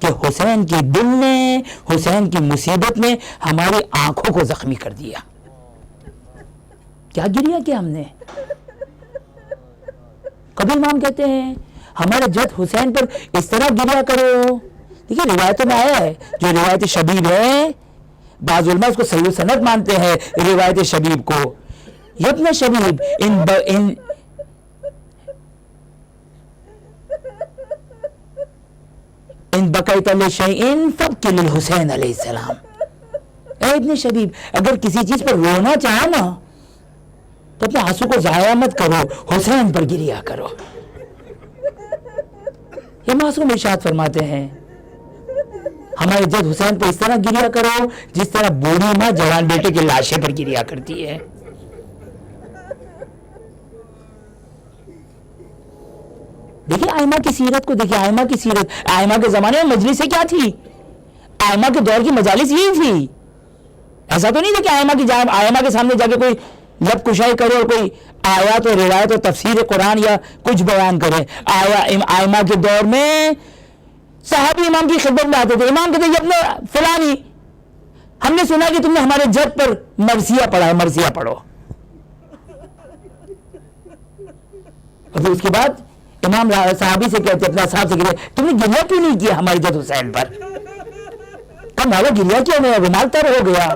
کہ حسین کے دل نے, حسین کی مصیبت نے ہماری آنکھوں کو زخمی کر دیا. کیا گریا کیا ہم نے؟ کبھی امام کہتے ہیں ہمارے جد حسین پر اس طرح گریا کرو. دیکھیے روایتوں میں آیا ہے, جو روایت شبیب ہے بعض علماء اس کو صحیح سند مانتے ہیں روایت شبیب کو. ابن شبیب ان بقیت لشیء فابکی للحسین علیہ السلام. اے ابن شبیب اگر کسی چیز پر رونا چاہو نا تو اپنے آنسو کو ضائع مت کرو, حسین پر گریا کرو. یہ معصوم ارشاد فرماتے ہیں ہمارے جد حسین پر اس طرح گریا کرو جس طرح بوڑھی ماں جوان بیٹے کے لاشے پر گریا کرتی ہے. دیکھیں آئمہ کی سیرت کو, دیکھیں آئمہ کی سیرت. آئمہ کے زمانے میں مجلسیں کیا تھی؟ آئمہ کے دور کی مجالس یہی تھی. ایسا تو نہیں تھا کہ آئمہ کے سامنے جا کے کوئی لب کشائی کرے اور کوئی آیات و روایت و تفسیر قرآن یا کچھ بیان کرے. آئمہ کے دور میں صحابی امام کی خدمت میں آتے تھے. امام کہتے ہیں اپنے فلانی ہم نے سنا کہ تم نے ہمارے جد پر مرثیہ پڑھا ہے, مرثیہ پڑھو. اور پھر اس کے بعد امام صحابی سے کہتے اپنے صاحب سے کہتے تم نے گریہ کیوں نہیں کیا ہمارے جد حسین پر؟ کہا مولا گریہ کیوں نہیں, رومال تر ہو گیا.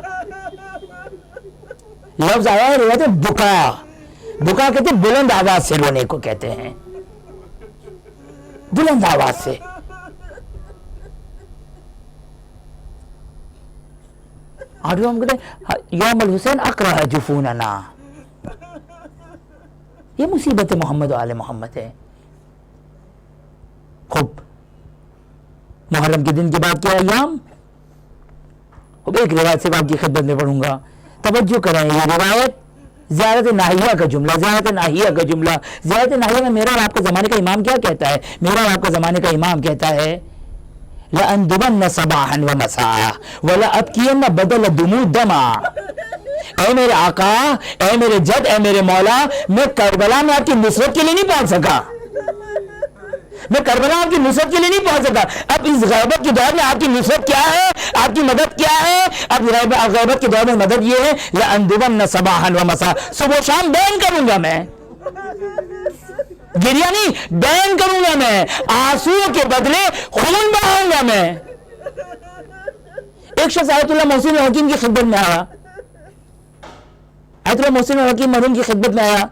لفظ آیا ہے روایت بکا. بکا کہتے ہیں بلند آواز سے رونے کو کہتے ہیں, بلند آواز سے. آٹھویں ہم کہتے ہیں یوم الحسین اقرأ جفوننا. یہ مصیبت محمد و آل محمد ہے. خوب محرم کے دن کی بات کیا ایام, خوب ایک روایت سے آپ کی خدمت میں پڑھوں گا, توجہ کریں. یہ روایت زیارت ناہیہ کا جملہ, زیارت ناہیہ کا جملہ. زیارت ناہیہ میں میرا اور آپ کا زمانے کا امام کیا کہتا ہے؟ میرا اور آپ کا زمانے کا امام کہتا ہے لَأَنْدُبَنَّ صَبَاحًا وَمَسَاءً وَلَأَبْكِيَنَّ بَدَلَ الدُّمُوعِ دَمًا. اے میرے آقا, اے میرے جد, اے میرے مولا, میں کربلا میں آپ کی نصرت کے لیے نہیں پہنچ سکا. میں کربلا آپ کی نصرت کے لیے نہیں پہنچ سکا. اب اس غیبت کے دور میں آپ کی نصرت کیا ہے, آپ کی مدد کیا ہے؟ اب غیبت کے دور میں مدد یہ ہے لَأَنْدُبَنَّ صَبَاحًا وَمَسَاءً, صبح و شام بیان کروں گا میں, گریہ نہیں بیان کروں گا میں, آنسو کے بدلے خون بہاؤں گا میں. ایک شخص آیت اللہ محسن الحکیم کی خدمت میں آیا, آیت اللہ محسن الحکیم مرحوم کی خدمت میں آیا,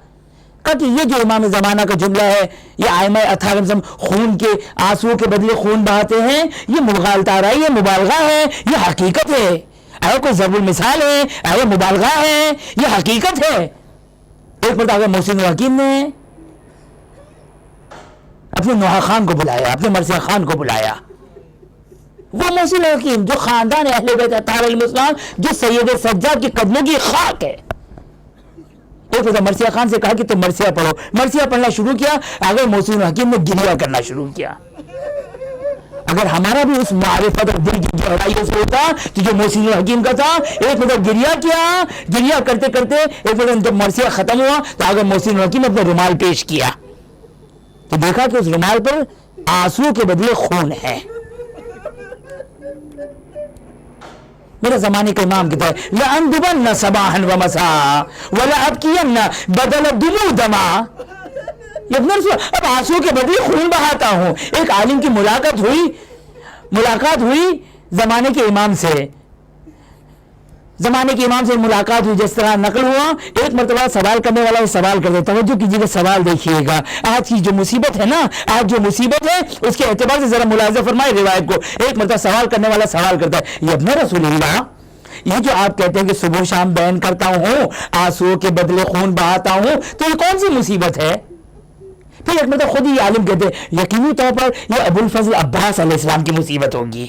کہا کہ یہ جو امام زمانہ کا جملہ ہے, یہ آئمہ اطہار خون کے آنسو کے بدلے خون بہاتے ہیں, یہ مغالطہ رہا ہے, یہ مبالغہ ہے, یہ حقیقت ہے. آیا کوئی ضرب المثال ہے, آیا مبالغہ ہے, یہ حقیقت ہے. ایک مرتبہ محسن الحکیم نے اپنے نوحہ خان کو بلایا, اپنے مرثیہ خان کو بلایا. وہ محسن الحکیم جو خاندان اہل بیت اطہار علیہم السلام, جو سید سجاد کے قدموں کی خاک ہے. ایک مرتبہ مرثیہ خان سے کہا کہ تم مرثیہ پڑھو. مرثیہ پڑھنا شروع کیا, آگے محسن الحکیم نے گریہ کرنا شروع کیا. اگر ہمارا بھی اس معرفت اور دل کی گہرائیوں سے ہوتا تو جو محسن الحکیم کا تھا, ایک مرتبہ گریہ کیا, گریہ کرتے کرتے ایک مرتبہ جب مرثیہ ختم ہوا تو آگے محسن الحکیم اپنا رومال پیش کیا تو دیکھا کہ اس رومال پر آنسو کے بدلے خون ہے. میرے زمانے کا امام کہتا ہے لَأَنْدُبَنَّ صَبَاحًا وَمَسَاءً وَلَأَبْكِيَنَّ بَدَلَ الدُّمُوعِ دَمًا. اب آنسو کے بدلے خون بہاتا ہوں. ایک عالم کی ملاقات ہوئی زمانے کے امام سے, زمانے کے امام سے ملاقات ہوئی, جس طرح نقل ہوا. ایک مرتبہ سوال کرنے والا وہ سوال کرتے, توجہ کیجیے گا, سوال دیکھیے گا. آج کی جو مصیبت ہے نا, آج جو مصیبت ہے اس کے اعتبار سے ذرا ملاحظہ فرمائے روایت کو. ایک مرتبہ سوال کرنے والا سوال کرتا ہے, یہ ابن رسول اللہ, یہ جو آپ کہتے ہیں کہ صبح و شام بیان کرتا ہوں, آنسو کے بدلے خون بہاتا ہوں, تو یہ کون سی مصیبت ہے؟ پھر ایک مرتبہ خود ہی عالم کہتے ہیں یقینی طور پر یہ ابو الفضل عباس علیہ السلام کی مصیبت ہوگی.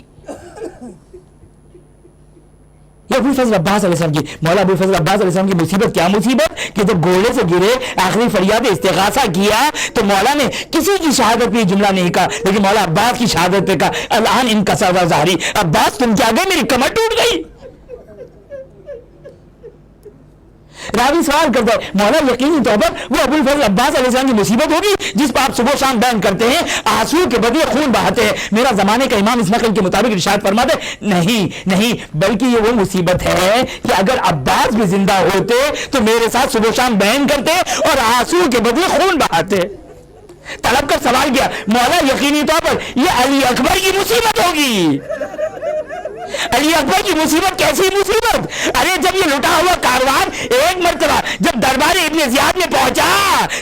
یہ ابو الفضل عباس علیہ السلام کی, مولا ابو الفضل عباس علیہ السلام کی مصیبت. کیا مصیبت کہ جب گھوڑے سے گرے, آخری فریاد استغاثہ کیا تو مولا نے کسی کی شہادت پہ یہ جملہ نہیں کہا, لیکن مولا عباس کی شہادت پہ کہا الان انکسر ظہری, عباس تم کیا گئے, میری کمر ٹوٹ گئی. راوی سوال کرتا ہے مولا یقینی طور پر وہ ابو الفضل عباس علیہ السلام کی مصیبت ہوگی جس پر آپ صبح شام بیان کرتے ہیں, آنسو کے بدلے خون بہاتے ہیں. میرا زمانے کا امام اس نقل کے مطابق ارشاد فرماتے نہیں بلکہ یہ وہ مصیبت ہے کہ اگر عباس بھی زندہ ہوتے تو میرے ساتھ صبح شام بیان کرتے اور آنسو کے بدلے خون بہاتے. طلب کر سوال کیا مولا یقینی طور پر یہ علی اکبر کی مصیبت ہوگی. علی اکبر کی مصیبت کیسی مصیبت؟ ارے جب یہ لٹا ہوا کاروان ایک مرتبہ جب دربار ابن زیاد میں پہنچا،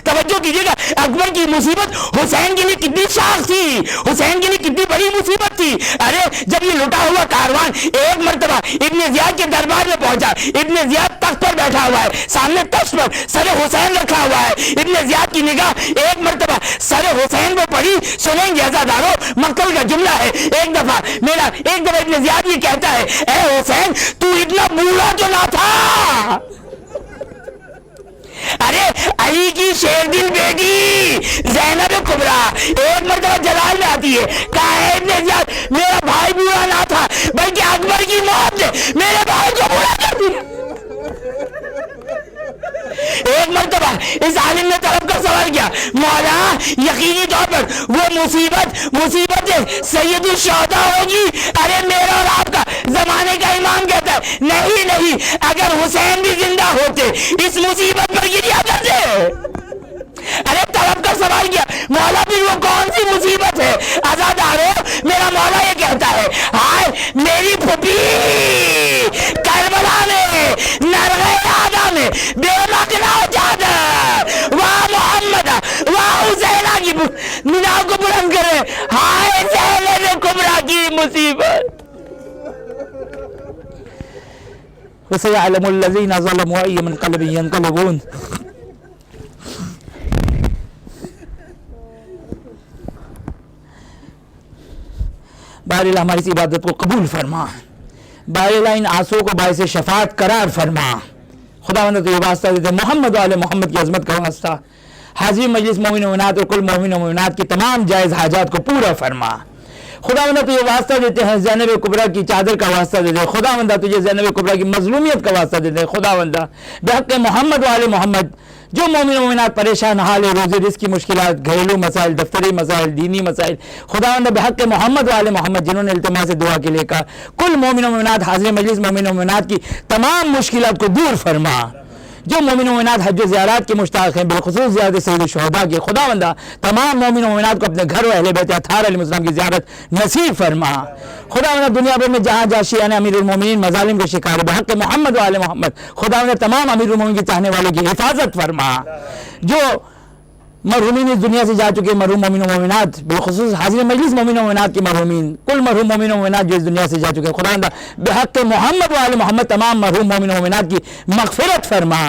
توجہ کیجیے گا، اکبر کی مصیبت حسین کے لیے کتنی شاخ تھی، حسین کے لیے کتنی بڑی مصیبت تھی۔ ارے جب یہ لٹا ہوا کاروان ایک مرتبہ ابن زیاد کے دربار میں پہنچا، ابن زیاد تخت پر بیٹھا ہوا ہے، سامنے تخت پر سر حسین رکھا ہوا ہے، ابن زیاد کی نگاہ ایک مرتبہ سر حسین کو پڑی۔ سنیں گے عزادارو، مقتل کا جملہ ہے، ایک دفعہ ابن زیاد یہ کہتا ہے، اے حسین تو اتنا بوڑھا تو نہ تھا۔ ارے علی کی شیر دل بیٹی زینب کبریٰ ایک مرتبہ جلال میں آتی ہے، کہا ہے ابن زیاد میرا بھائی بوڑھا نہ تھا بلکہ اکبر کی موت نے میرے بھائی کو بوڑھا کر دیا۔ ایک مرتبہ اس عالم نے طلب کا سوال کیا، مولا یقینی طور پر وہ مصیبت سید الشہداء ہوگی؟ ارے میرا اور آپ کا زمانے کا امام کہتا ہے نہیں، اگر حسین بھی زندہ ہوتے اس مصیبت پر گریا کرتے۔ ارے طلب کا سوال کیا، مولا پھر وہ کون سی مصیبت ہے؟ عزادارو میرا مولا یہ کہتا ہے، ہائے میری پھوپھی کربلا میں نرغے آدھا میں بے مقلا چادر واہ محمد واہ حسینہ کی نگاہ کو بلند کرے، ہائے زینب کبریٰ کی مصیبت۔ وَسَيَعْلَمُ الَّذِينَ ظَلَمُوا أَيَّ مُنقَلَبٍ يَنقَلِبُونَ۔ بہرحال ہماری اس عبادت کو قبول فرما، بہرحال ان آنسوں کو باعث شفاعت قرار فرما۔ خداوند تو یہ واسطہ دیتے محمد و آل محمد کی عظمت کا واسطہ، حاضر مجلس مومن و مومنات اور کل مومن و مومنات کی تمام جائز حاجات کو پورا فرما۔ خداوند تو یہ واسطہ دیتے ہیں زینب کبریٰ کی چادر کا واسطہ دیتے ہیں، خداوند تجھے زینب کبریٰ کی مظلومیت کا واسطہ دیتے ہیں، خداوند بحق محمد و آل محمد جو مومن و مومنات پریشان حال ہے، روزی رزق کی مشکلات، گھریلو مسائل، دفتری مسائل، دینی مسائل، خداوند بحق محمد و آل محمد جنہوں نے التماس دعا کے لے کہا، کل مومن و مومنات حاضر مجلس مومن و مومنات کی تمام مشکلات کو دور فرما۔ جو مومن و مومنات حج و زیارات کے مشتاق ہیں، بالخصوص زیارت سید الشہداء کی، خداوندہ تمام مومن و مومنات کو اپنے گھر و اہل بیت اطہار علیہ السلام کی زیارت نصیب فرما۔ خداوندہ دنیا بھر میں جہاں جہاں شیعان امیر المومنین مظالم کے شکار ہے، بحق محمد و آل محمد خداوندہ تمام امیر المومنین کی چاہنے والوں کی حفاظت فرما۔ جو مرحومین اس دنیا سے جا چکے مرحوم مومن و مومنات، بالخصوص حاضر مجلس مومن و مومنات کی مرحومین، کل مرحوم مومن و مومنات جو اس دنیا سے جا چکے، خداوندہ بحق محمد و آل محمد تمام مرحوم مومن و مومنات کی مغفرت فرما،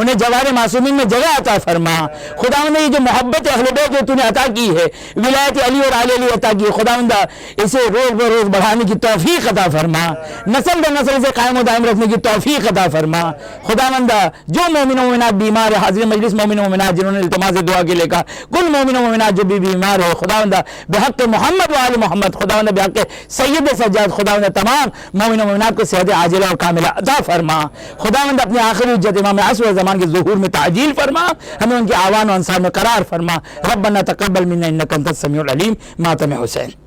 انہیں جوار معصومین میں جگہ عطا فرما۔ خداوندہ یہ جو محبت اہل بیت جو تو نے عطا کی ہے، ولایت علی اور آل علی عطا کی ہے، خداوندہ اسے روز بروز بڑھانے کی توفیق عطا فرما، نسل در نسل سے قائم و دائم رکھنے کی توفیق عطا فرما۔ خداوندہ جو مومن و مومنات بیمار ہے، حاضر مجلس مومن و مومنات جنہوں نے التماس دعا کے لے کہا، کل مومن و مومنات جو بھی بیمار ہے، خداوندہ بحق محمد و آل محمد خداوندہ بحق سید سجاد خداوندہ تمام مومن و مومنات کو صحت عاجلہ اور کاملہ عطا فرما۔ خداوندہ اپنے آخری حجت امام عصر زمان کے ظہور میں تعجیل فرما، ہمیں ان کے آوان و انصار میں قرار فرما۔ ربنا تقبل منا انک انت السمیع العلیم، ماتم حسین۔